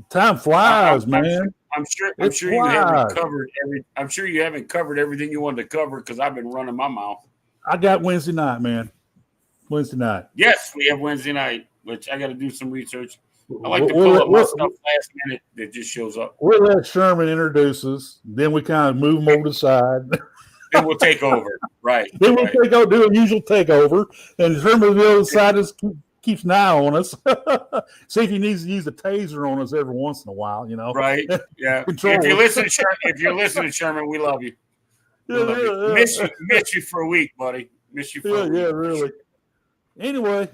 time flies, man. I'm sure you haven't covered I'm sure you haven't covered everything you wanted to cover because I've been running my mouth. I got Wednesday night, man. Wednesday night. Yes, we have Wednesday night, which I got to do some research. I like to pull up my stuff last minute that just shows up. We'll let Sherman introduce us. Then we kind of move him over to the side. Then we'll take over. Right. Then we'll do a usual takeover. And Sherman on the other side just keeps an eye on us. See if he needs to use a taser on us every once in a while, Right. Yeah. If you're listening, Sherman, we love you. Miss you for a week, buddy. Miss you, for Yeah, really. Anyway,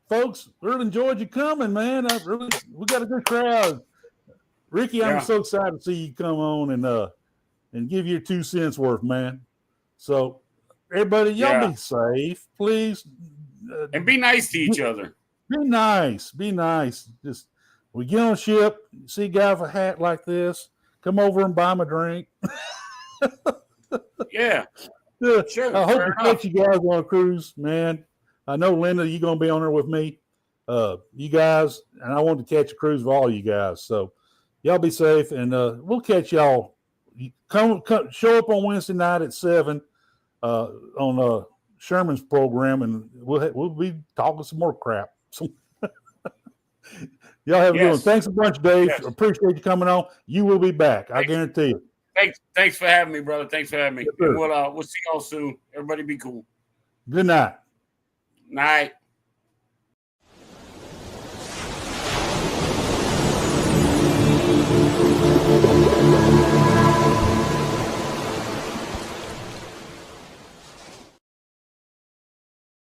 folks, really enjoyed you coming, man. We got a good crowd. Ricky, I'm Yeah. so excited to see you come on and give your 2 cents worth, man. So, everybody, y'all be safe, please, and be nice to each other. Be nice. Be nice. Just we get on a ship, see a guy with a hat like this, come over and buy him a drink. Yeah. Yeah. Sure. I hope fair to enough. catch you guys on a cruise, man. I know, Linda, you're going to be on there with me. You guys, and I want to catch a cruise with all you guys. So y'all be safe, and we'll catch y'all. You come show up on Wednesday night at 7 on Sherman's program, and we'll be talking some more crap. So, y'all have a good one. Thanks a bunch, Dave. Yes. Appreciate you coming on. You will be back. I guarantee you. Thanks for having me, brother. Thanks for having me. Yes, sir. And we'll see y'all soon. Everybody be cool. Good night. Night.